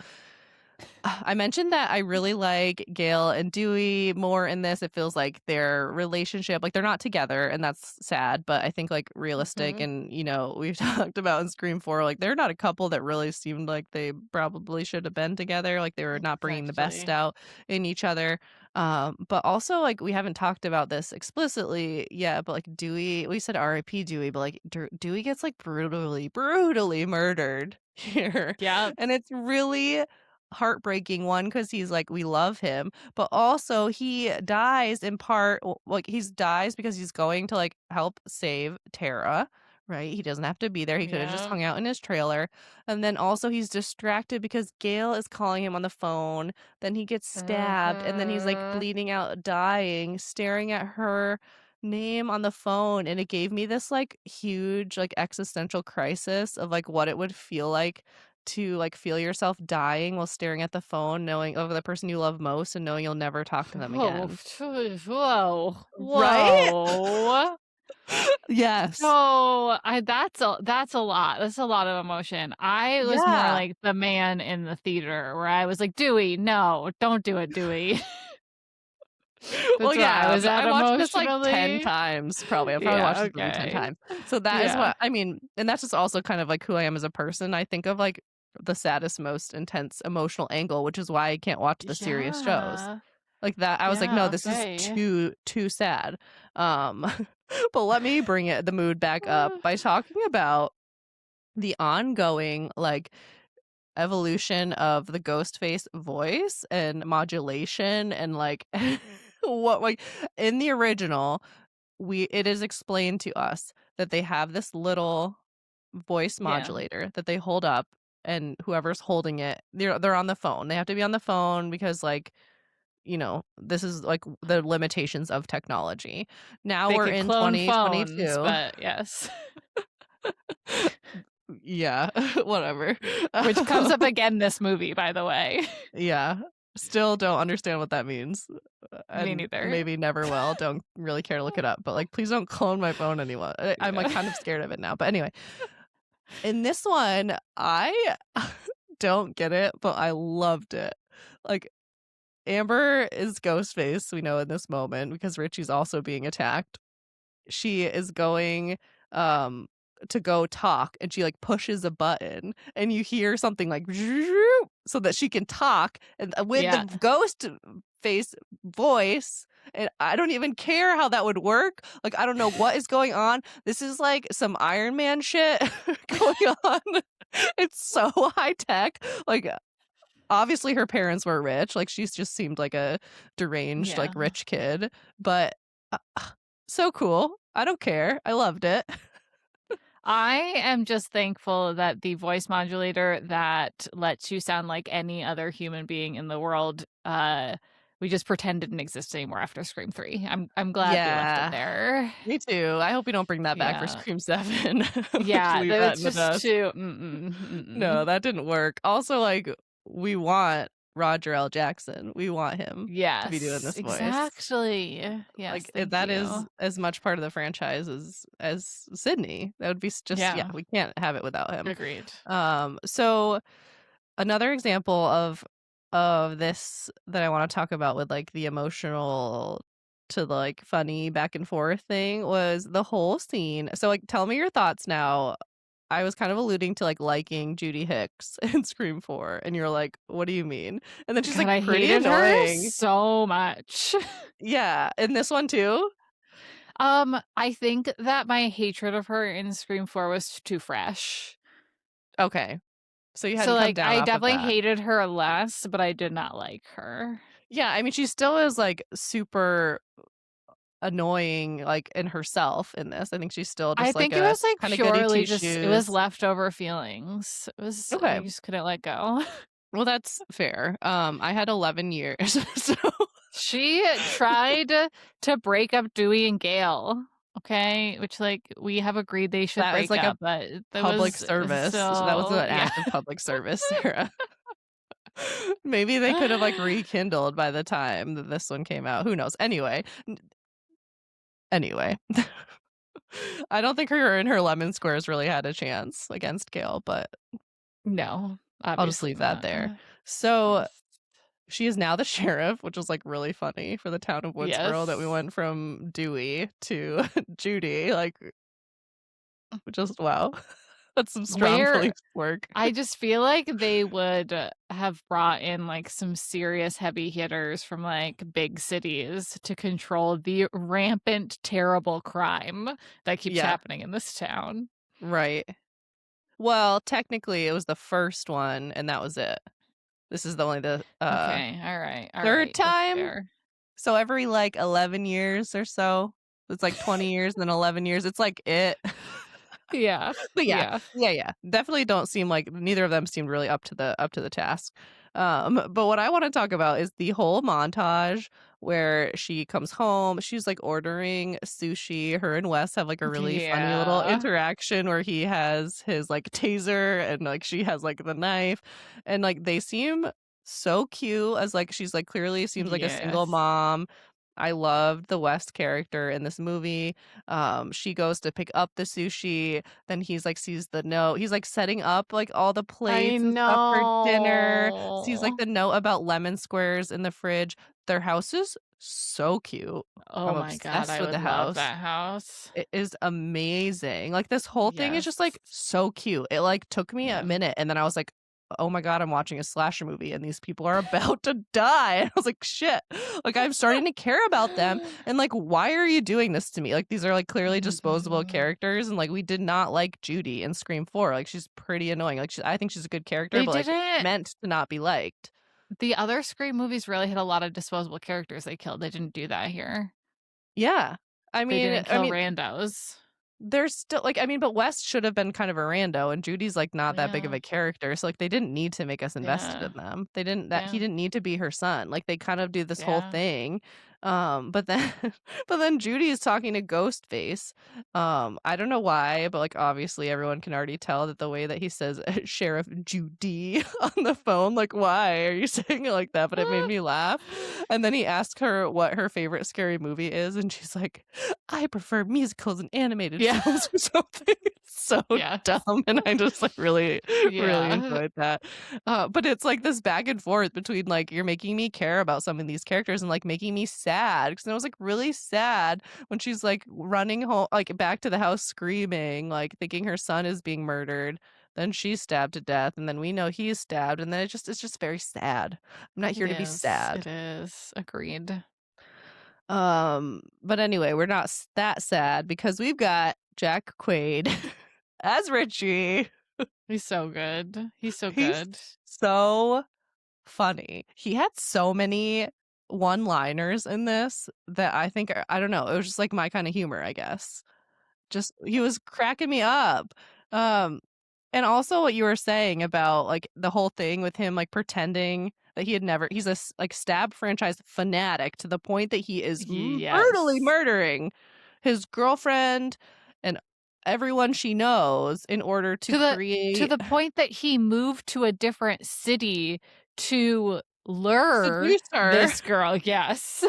I mentioned that I really like Gail and Dewey more in this. It feels like their relationship, like they're not together, and that's sad. But I think like realistic, Mhm. and we've talked about in Scream 4, like they're not a couple that really seemed like they probably should have been together. Like they were not bringing the best Exactly. out in each other. But also like we haven't talked about this explicitly yet, but like Dewey, we said R.I.P. Dewey, but like Dewey gets like brutally murdered here, Yep. and it's really heartbreaking one because he's like we love him, but also he dies in part like he's dies because he's going to like help save Tara, right? He doesn't have to be there, he could have just Yep. hung out in his trailer. And then also he's distracted because Gail is calling him on the phone, then he gets stabbed, and then he's like Mhm. bleeding out dying staring at her name on the phone, and it gave me this like huge like existential crisis of like what it would feel like to, like, feel yourself dying while staring at the phone, knowing of the person you love most and knowing you'll never talk to them Whoa. again. Whoa. Right? Whoa. Yes. So, I that's a lot. That's a lot of emotion. I was more Yeah. like the man in the theater where I was like, "Dewey, no, don't do it, Dewey." Well, That's where I yeah, was but at I watched this, like, 10 emotionally. times, probably. I've probably Yeah, watched this movie 10 okay. times. So that is Yeah. what I mean, and that's just also kind of, like, who I am as a person. I think of, like, the saddest, most intense emotional angle, which is why I can't watch the serious shows. Yeah. Like that I was like, "No, Yeah, this is okay. too sad." Um, but let me bring the mood back up by talking about the ongoing, like, evolution of the Ghostface voice and modulation and, like, what like, in the original, we it is explained to us that they have this little voice Yeah. modulator that they hold up, and whoever's holding it, they're on the phone. They have to be on the phone because, like, this is, like, the limitations of technology. Now They we're could in clone phones, 2022. but yes. Yeah, whatever. Which comes up again this movie, by the way. Yeah, still don't understand what that means, Me and neither. maybe never will. Don't really care to look it up, but, like, please don't clone my phone anymore. I'm, like, Yeah. kind of scared of it now, but anyway. In this one, I don't get it, but I loved it. Like, Amber is Ghostface, we know in this moment, because Richie's also being attacked. She is going, um, to go talk, and she, like, pushes a button, and you hear something like so that she can talk, and with the Yeah. ghost face voice, and I don't even care how that would work. Like, I don't know what is going on. This is like some Iron Man shit going on. It's so high tech. Like, obviously her parents were rich. Like, she's just seemed like a deranged, like, Yeah. rich kid, but uh, so cool. I don't care. I loved it. I am just thankful that the voice modulator that lets you sound like any other human being in the world, we just pretend didn't exist anymore after Scream 3. I'm glad we left it Yeah, there. me too. I hope we don't bring that back for Yeah. Scream 7. Just Yeah, leave though that it's in the just dust. too mm-mm. No, that didn't work. Also, like, we want Roger L. Jackson. We want him to be doing Yes, this voice. exactly. Yes, Like, thank that is you. as much part of the franchise as Sydney. That would be just yeah, Yeah, we can't have it without him. agreed. So another example of this that I wanna talk about with, like, the emotional to the, like, funny back and forth thing was the whole scene. So, like, tell me your thoughts now. I was kind of alluding to, like, liking Judy Hicks in Scream 4, and you're like, "What do you mean?" And then she's, God, like, I pretty hated her annoying. so much. Yeah, in this one too? I think that my hatred of her in Scream 4 was too fresh. Okay. So you So, hadn't come like, down I off of definitely that. hated her less, but I did not like her. Yeah, I mean, she still is, like, super annoying, like, in herself in this. I think she's still I just, like, think it a was, like, kinda goody purely just it was two-shoes. leftover feelings. It was Okay. I just couldn't let go. Well, that's fair. I had 11 years, so She tried to break up Dewey and Gale, okay? Which, like, we have agreed they should that is, break like, a up, but there public was service. That was still an yeah. act of public service, Sarah. Maybe they could have, like, rekindled by the time that this one came out. Who knows? Anyway. I don't think her and her lemon squares really had a chance against Gale, but No, I'll just obviously leave that not. there. So Yes. she is now the sheriff, which was, like, really funny for the town of Woodsboro that we Yes. went from Dewey to Judy, like, just wow. That's some strong Where police work. I just feel like they would have brought in, like, some serious heavy hitters from, like, big cities to control the rampant, terrible crime that keeps Yeah, happening in this town. right. Well, technically, it was the first one, and that was it. This is the only the, Okay, third alright, that's time? fair. So every, like, 11 years or so, it's, like, 20 years and then 11 years, it's, like, it. Yeah, But yeah, yeah. yeah, definitely don't seem like neither of them seemed really up to the task. But what I wanna talk about is the whole montage where she comes home, she's, like, ordering sushi, her and Wes have, like, a really funny little Yeah. interaction where he has his, like, taser and, like, she has, like, the knife, and, like, they seem so cute as, like, she's, like, clearly seems like a single Yes. mom. I loved the West character in this movie. She goes to pick up the sushi, then he's like sees the note. He's like setting up like all the I plates and stuff for dinner. Sees like know. the note about lemon squares in the fridge. Their house is so cute. Oh I'm my god, obsessed I with would the love house. that house. It is amazing. Like this whole thing is Yes. just like so cute. It like took me a Yeah. minute and then I was like, "Oh my god, I'm watching a slasher movie and these people are about to die." And I was like, "Shit." Like I'm starting to care about them and like why are you doing this to me? Like these are like clearly disposable Mhm. characters and like we did not like Judy in Scream 4. Like she's pretty annoying. Like I think she's a good character They but like didn't meant to not be liked. the other Scream movies really had a lot of disposable characters they killed, they didn't do that here. Yeah. I They mean didn't I kill mean randos. There's still like, I mean, but West should have been kind of a rando, and Judy's, like, not that big of Yeah, a character, so, like, they didn't need to make us invested yeah, in them. They didn't that he yeah, didn't need to be her son, like, they kind of do this whole yeah. thing, but then but then Judy is talking to Ghostface, I don't know why, but, like, obviously everyone can already tell that the way that he says Sheriff Judy on the phone, like, why are you saying it like that? But it made me laugh, and then he asked her what her favorite scary movie is, and she's like, I prefer musicals and animated Yeah. films or something. It's so Yes. dumb, and I just, like, really, really Yeah. enjoyed that. But it's, like, this back and forth between, like, you're making me care about some of these characters and, like, making me sad because I was, like, really sad when she's, like, running home like, back to the house screaming, like, thinking her son is being murdered. Then she's stabbed to death, and then we know he's stabbed, and then it's just very sad. I'm not It here to be is, sad. it is. Agreed. But anyway, we're not that sad because we've got Jack Quaid as Richie. He's so good. He's so He's good. so funny. He had so many one-liners in this that I think I don't know, it was just like my kind of humor, I guess. Just he was cracking me up. Um, and also what you were saying about, like, the whole thing with him, like, pretending that he had never he's a like, stab franchise fanatic to the point that he is brutally Yes. murdering his girlfriend and everyone she knows in order to To create the point that he moved to a different city to lure seduce her. this girl. Yes.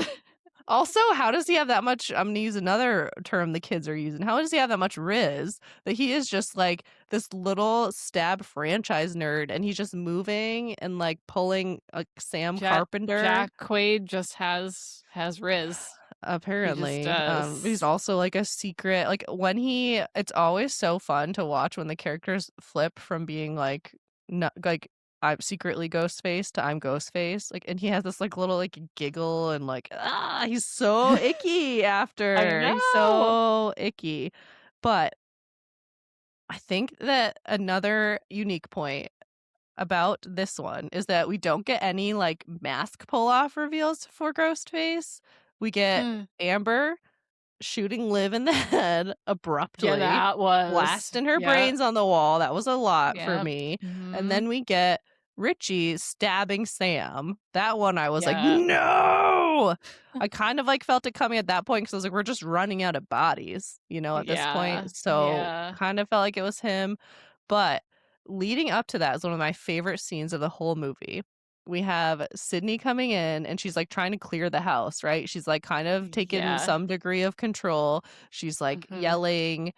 Also, how does he have that much I'm gonna use another term the kids are using. How does he have that much riz that he is just like this little stab franchise nerd and he's just moving and like pulling a Sam Carpenter? Jack Quaid just has Riz. He just Apparently. He's does. also like a secret like when he it's always so fun to watch when the characters flip from being like no, like I'm secretly Ghostface to I'm Ghostface. Like and he has this like little like giggle and like he's so icky I after. He's know. so icky. But I think that another unique point about this one is that we don't get any like mask pull off reveals for Ghostface. We get Mm. Amber shooting Liv in the head Yeah, abruptly, that was. blasting her Yeah. brains on the wall, that was a lot for Yeah. me, and Mhm. then we get Richie stabbing Sam. That one I was like, Yeah. "No!" I kind of, like, felt it coming at that point because I was like, "We're just running out of bodies," at this Yeah. point, so Yeah. kind of felt like it was him, but leading up to that is one of my favorite scenes of the whole movie. We have Sydney coming in and she's like trying to clear the house, right? She's like kind of taken Yeah. some degree of control. She's like Mhm. yelling,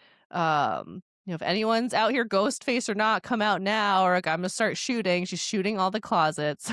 if anyone's out here ghost face or not, come out now, or like I'm gonna start shooting. She's shooting all the closets.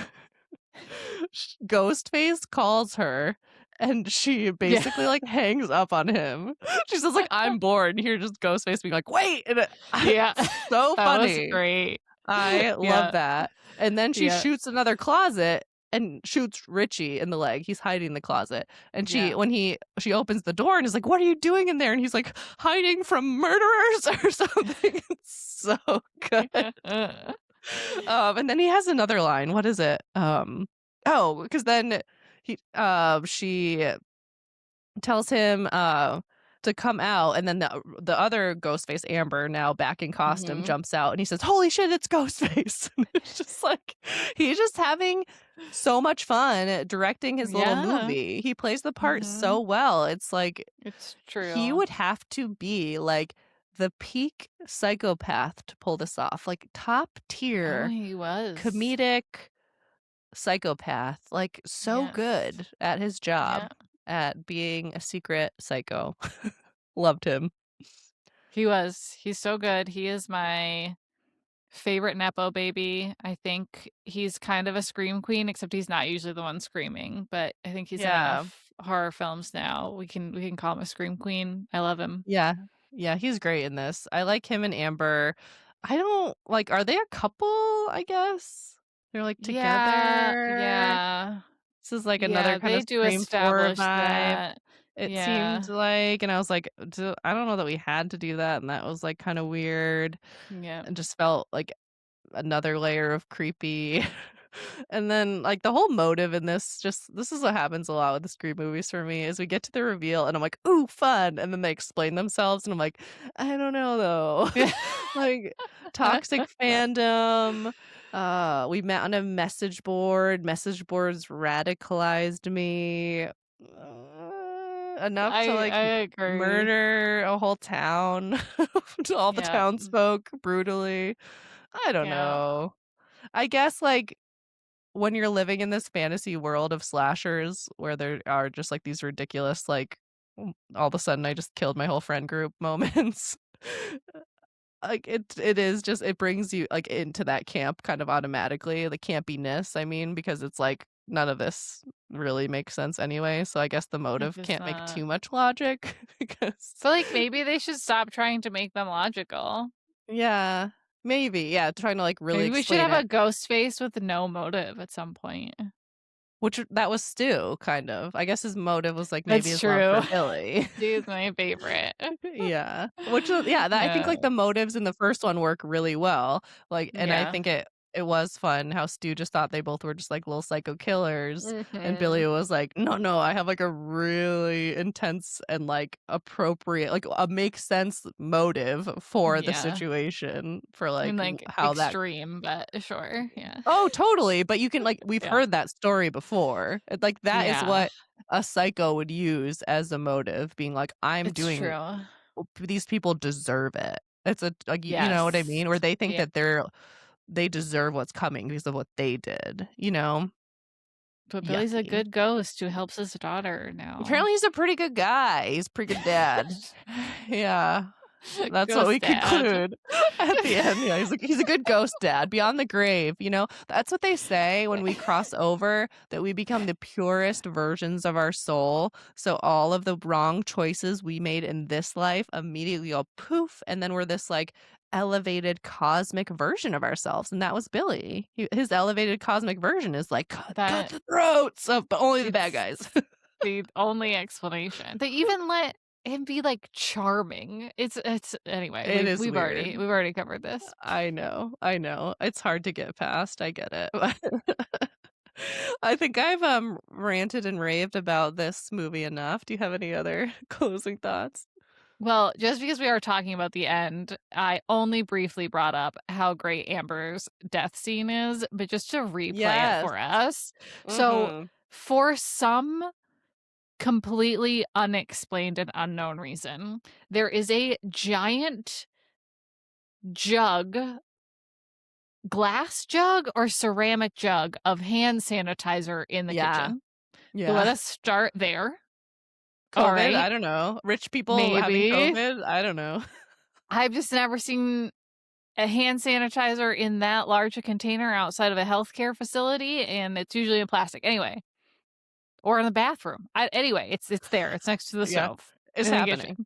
Ghostface calls her and she Yeah. basically like hangs up on him. She says like I'm bored and here just Ghostface being like, wait, and Yeah. it's so That was funny. great. I love Yeah. that. And then she Yeah. shoots another closet and shoots Richie in the leg. He's hiding in the closet. And Yeah. she opens the door and is like, "What are you doing in there?" And he's like, "Hiding from murderers or something." It's so good. And then he has another line. What is it? Oh, because then she tells him to come out and then the other Ghostface Amber now back in costume Mhm. jumps out and he says holy shit it's Ghostface. And it's just like he's just having so much fun directing his little Yeah. movie. He plays the part so Mhm. well. It's like It's he true. would have to be like the peak psychopath to pull this off, like top Oh, tier he was. comedic psychopath, like, so Yes. good at his Yeah. job at being a secret psycho. Loved him. He was. He's so good. He is my favorite nepo baby. I think he's kind of a scream queen, except he's not usually the one screaming, but I think he's in Yeah. enough horror films now. We can call him a scream queen. I love him. Yeah. Yeah, he's great in this. I like him and Amber. I don't like, are they a couple, I guess? They're, like, Yeah, together? yeah. This is, like, another Yeah, kinda they do Scream 4 establish vibe, that. it seemed Yeah. like, and I was like, I don't know that we had to do that," and that was, like, kinda weird, Yeah. and just felt like another layer of creepy. And then, like, the whole motive in this is what happens a lot with the Scream movies for me, is we get to the reveal and I'm like, "Ooh, fun," and then they explain themselves and I'm like, "I don't know, though." Yeah. Like, toxic fandom, we met on a message boards radicalized me, enough to, like, I agree. murder a whole town, to all the Yeah. townsfolk brutally. I don't Yeah. know. I guess, like, when you're living in this fantasy world of slashers where there are just, like, these ridiculous, like, all of a sudden I just killed my whole friend group moments, like, it is just it brings you, like, into that camp kind of automatically, the campiness, I mean, because it's like, none of this really makes sense anyway, so I guess the It motive does can't make not. too much logic because Feel like maybe they should stop trying to make them logical. yeah, maybe, yeah, trying to, like, really Maybe we should explain have it. a ghost face with no motive at some point. Which that was Stu, kind of. I guess his motive was, like, maybe That's his love true. for Billy. Dude's my favorite. Yeah. Which was yeah, that I think, Yeah. like, the motives in the first one work really well, like, and I Yeah. think it was fun how Stu just thought they both were just, like, little psycho killers, and Billy Mhm. was like, "No, no, I have, like, a really intense and, like, appropriate, like, a make sense motive for the Yeah. situation for, I mean, like, w like, how that." extreme, but sure, yeah. Oh, totally, but you can like, we've Yeah. heard that story before. Like, that is Yeah. what a psycho would use as a motive, being like, "I'm It's doing true. these people deserve it." It's a like, you know what I Yes. mean? Or they think Yeah. that they deserve what's coming because of what they did, you know? But Billy's a Yucky. good ghost who helps his daughter now. Apparently, he's a pretty good guy. He's a pretty good dad. Yeah. That's what we Ghost dad. conclude at the end. Yeah, he's a good ghost dad beyond the grave, you know? That's what they say when we cross over, that we become the purest versions of our soul. So all of the wrong choices we made in this life immediately go poof, and then we're this like elevated cosmic version of ourselves. And that was Billy. His elevated cosmic version is like cut That the throats of but only the bad it's guys. the only explanation. They even let him be, like, charming. It's anyway, It is we've weird. already covered this. I know, I know. It's hard to get past, I get it. I think I've, ranted and raved about this movie enough. Do you have any other closing thoughts? Well, just because we are talking about the end, I only briefly brought up how great Amber's death scene is, but just to replay it Yes. for us. So, Mhm. for some completely unexplained and unknown reason, there is a giant jug, glass jug or ceramic jug of hand sanitizer in the Yeah, kitchen. Let yeah. us start there. All COVID? I right. don't know. Rich people having Maybe. COVID? I don't know. I've just never seen a hand sanitizer in that large a container outside of a healthcare facility, and it's usually in plastic. Anyway, or in the bathroom. Anyway, it's there. It's next to the Yeah, stove it's in the happening. kitchen.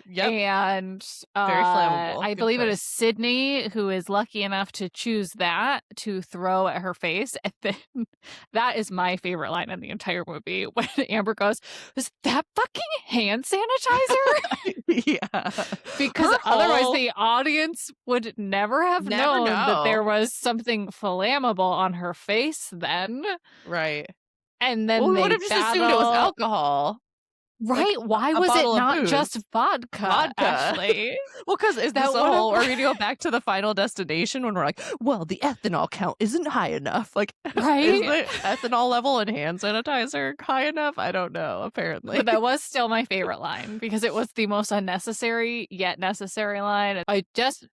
Yep, And, very flammable. I Good believe it is choice. Sydney who is lucky enough to choose that to throw at her face, and then that is my favorite line in the entire movie when Amber goes, "Is that fucking hand sanitizer?" Yeah. Because Her otherwise whole the audience would never have never known that there know. was something flammable on her face then, Right. and Well, then we would they have just assumed it was battle. alcohol, like Right, why a was it bottle of not booze. just vodka, Vodka. Ashley? Well, because is this That a would have whole are we gonna go back to the Final Destination when we're like, "Well, the ethanol count isn't high enough." Like, is right? the ethanol level in hand sanitizer high enough? I don't know, apparently. But that was still my favorite line because it was the most unnecessary yet necessary line. I just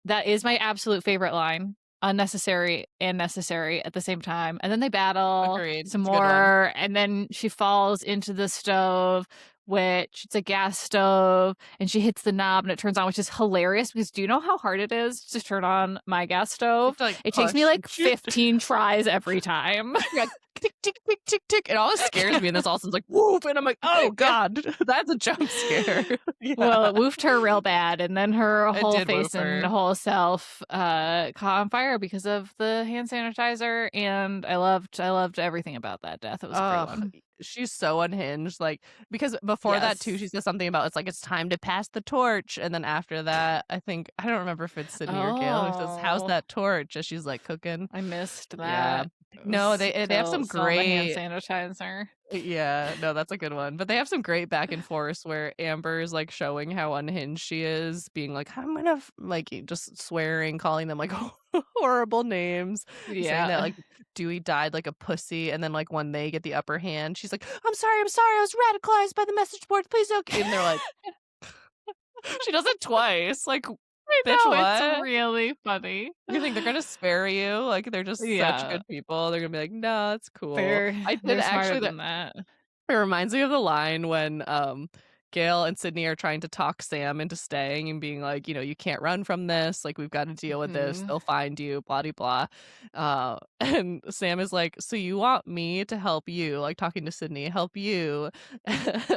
That is my absolute favorite line. Unnecessary and necessary at the same time. And then they battle Agreed. some It's a good one. more, and then she falls into the stove, which it's a gas stove, and she hits the knob and it turns on, which is hilarious because do you know how hard it is to turn on my gas You stove? have to, like, It takes me push and like shoot. 15 tries every time. You're like, "Tick, tick, tick, tick, tick." It always scares me, and this all sounds like, "Whoop," and I'm like, "Oh Yeah. god, that's a jump scare." Well, Yeah. it woofed her real bad, and then her It whole did woof face and her. whole self caught on fire because of the hand sanitizer, and I loved everything about that death. It was a great Ugh, one. she's so unhinged, like, because before that too, she Yes. says something about it's time to pass the torch, and then after that, I don't remember if it's Sydney or Gail who says, "How's Oh, that torch?" as she's, like, cooking. I missed Yeah. that. No, they have some Still the hand great sanitizer. yeah, no, that's a good one, but they have some great back and forth where Amber's, like, showing how unhinged she is, being like, "I'm gonna f" like, just swearing, calling them, like, horrible names, saying that, Yeah. like, Dewey died like a pussy, and then, like, when they get the upper hand, she's like, I'm sorry, I was radicalized by the message boards, please don't" and they're like she does it twice, like, I "Bitch, know, it's what?" really funny. You think they're gonna spare you? Like, they're just such Yeah, good people, they're gonna be like, "No, it's cool." they're I did they're smarter actually than that. it reminds me of the line when, Gail and Sydney are trying to talk Sam into staying and being like, "You can't run from this, like, we've gotta deal with this, Mhm. they'll find you, blah de blah." And Sam is like, "So you want me to help you," like, talking to Sydney, "help you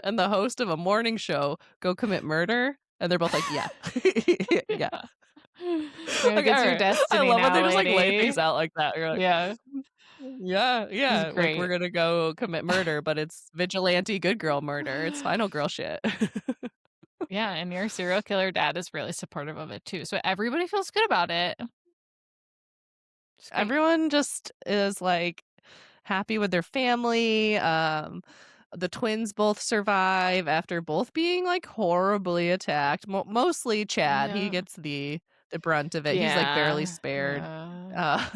and the host of a morning show go commit murder?" And they're both like, "Yeah." Yeah. You're like, Like, "It's your alright. I destiny love when they now, just, like, lay lady." things out like that. You're like, Yeah, yeah, it's yeah, like, we're great. gonna go commit murder, but it's vigilante good girl murder, it's final girl shit. Yeah, and your serial killer dad is really supportive of it too, so everybody feels good about it. It's great. Everyone just is, like, happy with their family, the twins both survive after both being, like, horribly attacked, mostly Chad, he Yeah. gets the brunt of it, he's, like, barely Yeah, spared. yeah. Uh,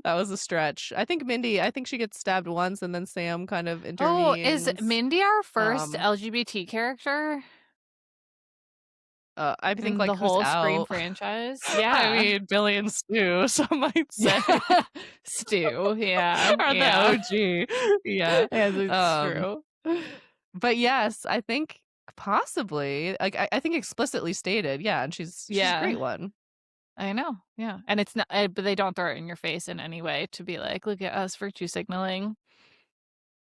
that was a stretch. I think she gets stabbed once and then Sam kind of Oh, is intervenes. Mindy our first Um LGBT character I think, in like, the who's whole Scream out? franchise? I Yeah. mean, Billy and Stu, some might say, Yeah. Stu, yeah, are the yeah. OG. Yeah. Yes, it's Um, true. but yes, I think possibly, like, I think explicitly stated, yeah, and she's a Yeah, great one. I know, yeah, and it's not but they don't throw it in your face in any way to be like, "Look at us virtue signaling."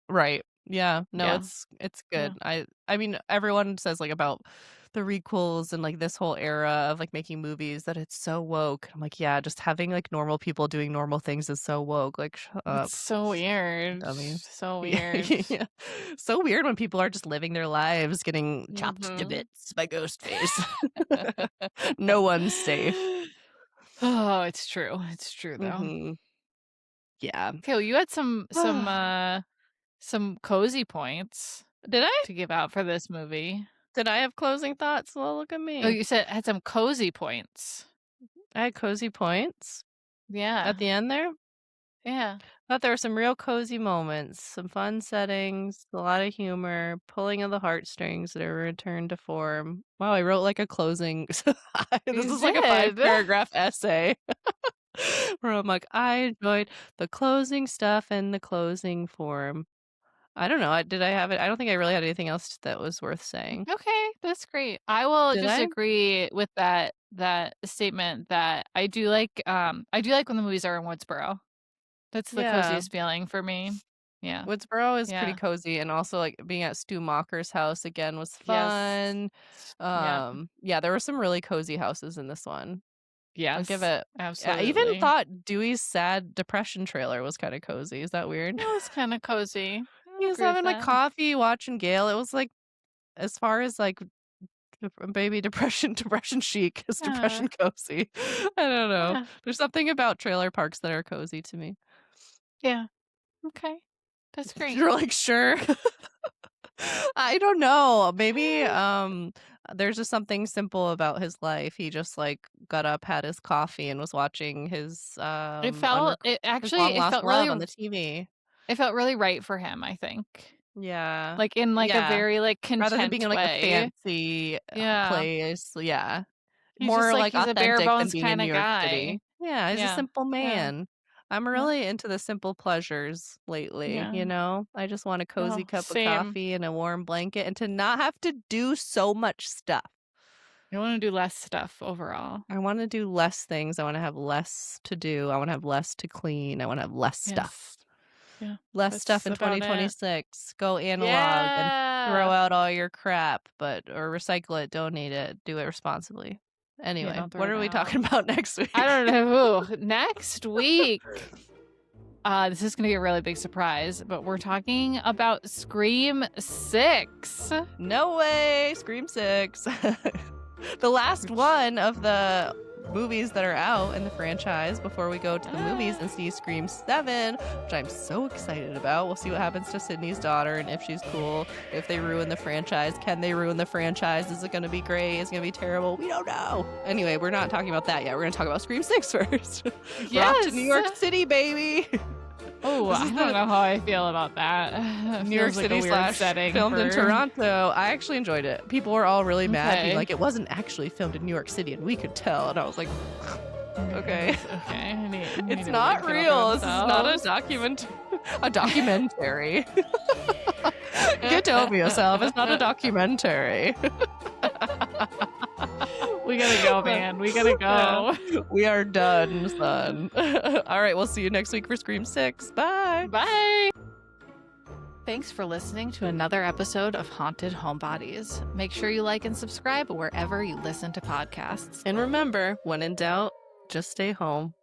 Right. Yeah. No, Yeah, it's yeah. good. I mean, everyone says, like, about the requels and, like, this whole era of, like, making movies that it's so woke. I'm like, "Yeah, just having, like, normal people doing normal things is so woke." Like, "Shut It's up, so weird, dummies." so Yeah, weird. yeah. So weird when people are just living their lives getting chopped to Mhm. bits by Ghostface. No one's safe. Oh, it's true though. Mhm. Yeah. Okay, well, you had some cozy points Did I? to give out for this movie. Did I have closing thoughts? Well, look at Oh, me. you said had some cozy points. I had cozy points at Yeah, the end there. yeah. Thought there were some real cozy moments, some fun settings, a lot of humor, pulling of the heartstrings that are returned to form. Wow, I wrote like a closing. This You is like a five did. paragraph essay where I'm like, I enjoyed the closing stuff and the closing form. I don't know. Did I have it? I don't think I really had anything else that was worth saying. Okay, that's great. I will Did just I? agree with that statement that I do like when the movies are in Woodsboro. That's the Yeah. coziest feeling for me. Yeah. Woodsboro is pretty Yeah. cozy, and also, like, being at Stu Macher's house again was Yes. fun. Yeah. Yeah, there were some really cozy houses in this one. I'll give Yes. it I even Absolutely. thought Dewey's sad depression trailer was kinda cozy, is that weird? It was kinda cozy. He I was agree with having, like, that. coffee, watching Gale, it was, like, as far as, like, baby depression depression chic is Yeah. depression cozy. I don't know. Yeah. There's something about trailer parks that are cozy to me. Yeah. Okay. That's great. You're like, "Sure." I don't know. Maybe there's just something simple about his life. He just like got up, had his coffee and was watching his long It lost felt love really on the TV. it felt really right for him, I think. Yeah. Like, in, like, a Yeah. very, like, Rather than being content in like a way. fancy Yeah. place. Yeah. He's just More like like he's a bare authentic than bones being in New kinda York guy. City. Yeah, he's a Yeah. simple Yeah. man. I'm Yeah. really into the simple pleasures lately, Yeah. you know? I just want a cozy Oh, cup of same. coffee and a warm blanket and to not have to do so much stuff. I wanna do less stuff overall. I wanna do less things, I wanna have less to do, I wanna have less to clean, I wanna have less stuff. Yes. Yeah. Less stuff That's in about it. 2026. Go analog and throw Yeah. out all your crap, but or recycle it, donate it, do it responsibly. Yeah, Anyway, don't throw what it are we out. talking about next I week? don't know. Next week, This is going to be a really big surprise, but we're talking about Scream 6. No way! Scream 6. The last one of the movies that are out in the franchise before we go to the movies and see Scream 7, which I'm so excited about. We'll see what happens to Sydney's daughter and if she's cool. If they ruin the franchise, can they ruin the franchise? Is it going to be great? Is it going to be terrible? We don't know. Anyway, we're not talking about that yet. We're going to talk about Scream 6 first. Yes. We're off to New York City, baby. Oh, I don't know how I feel about that. New York City / setting filmed in for- Toronto. I actually enjoyed it. People were all really mad, being Okay. like, it wasn't actually filmed in New York City, and we could tell. And I was like, okay. Okay. I need It's to not look it up real. This is not a themselves. a documentary. Get over yourself. It's not a documentary. We gotta go, man. We gotta go. We are done, son. All right, we'll see you next week for Scream 6. Bye. Bye. Thanks for listening to another episode of Haunted Homebodies. Make sure you like and subscribe wherever you listen to podcasts. And remember, when in doubt, just stay home.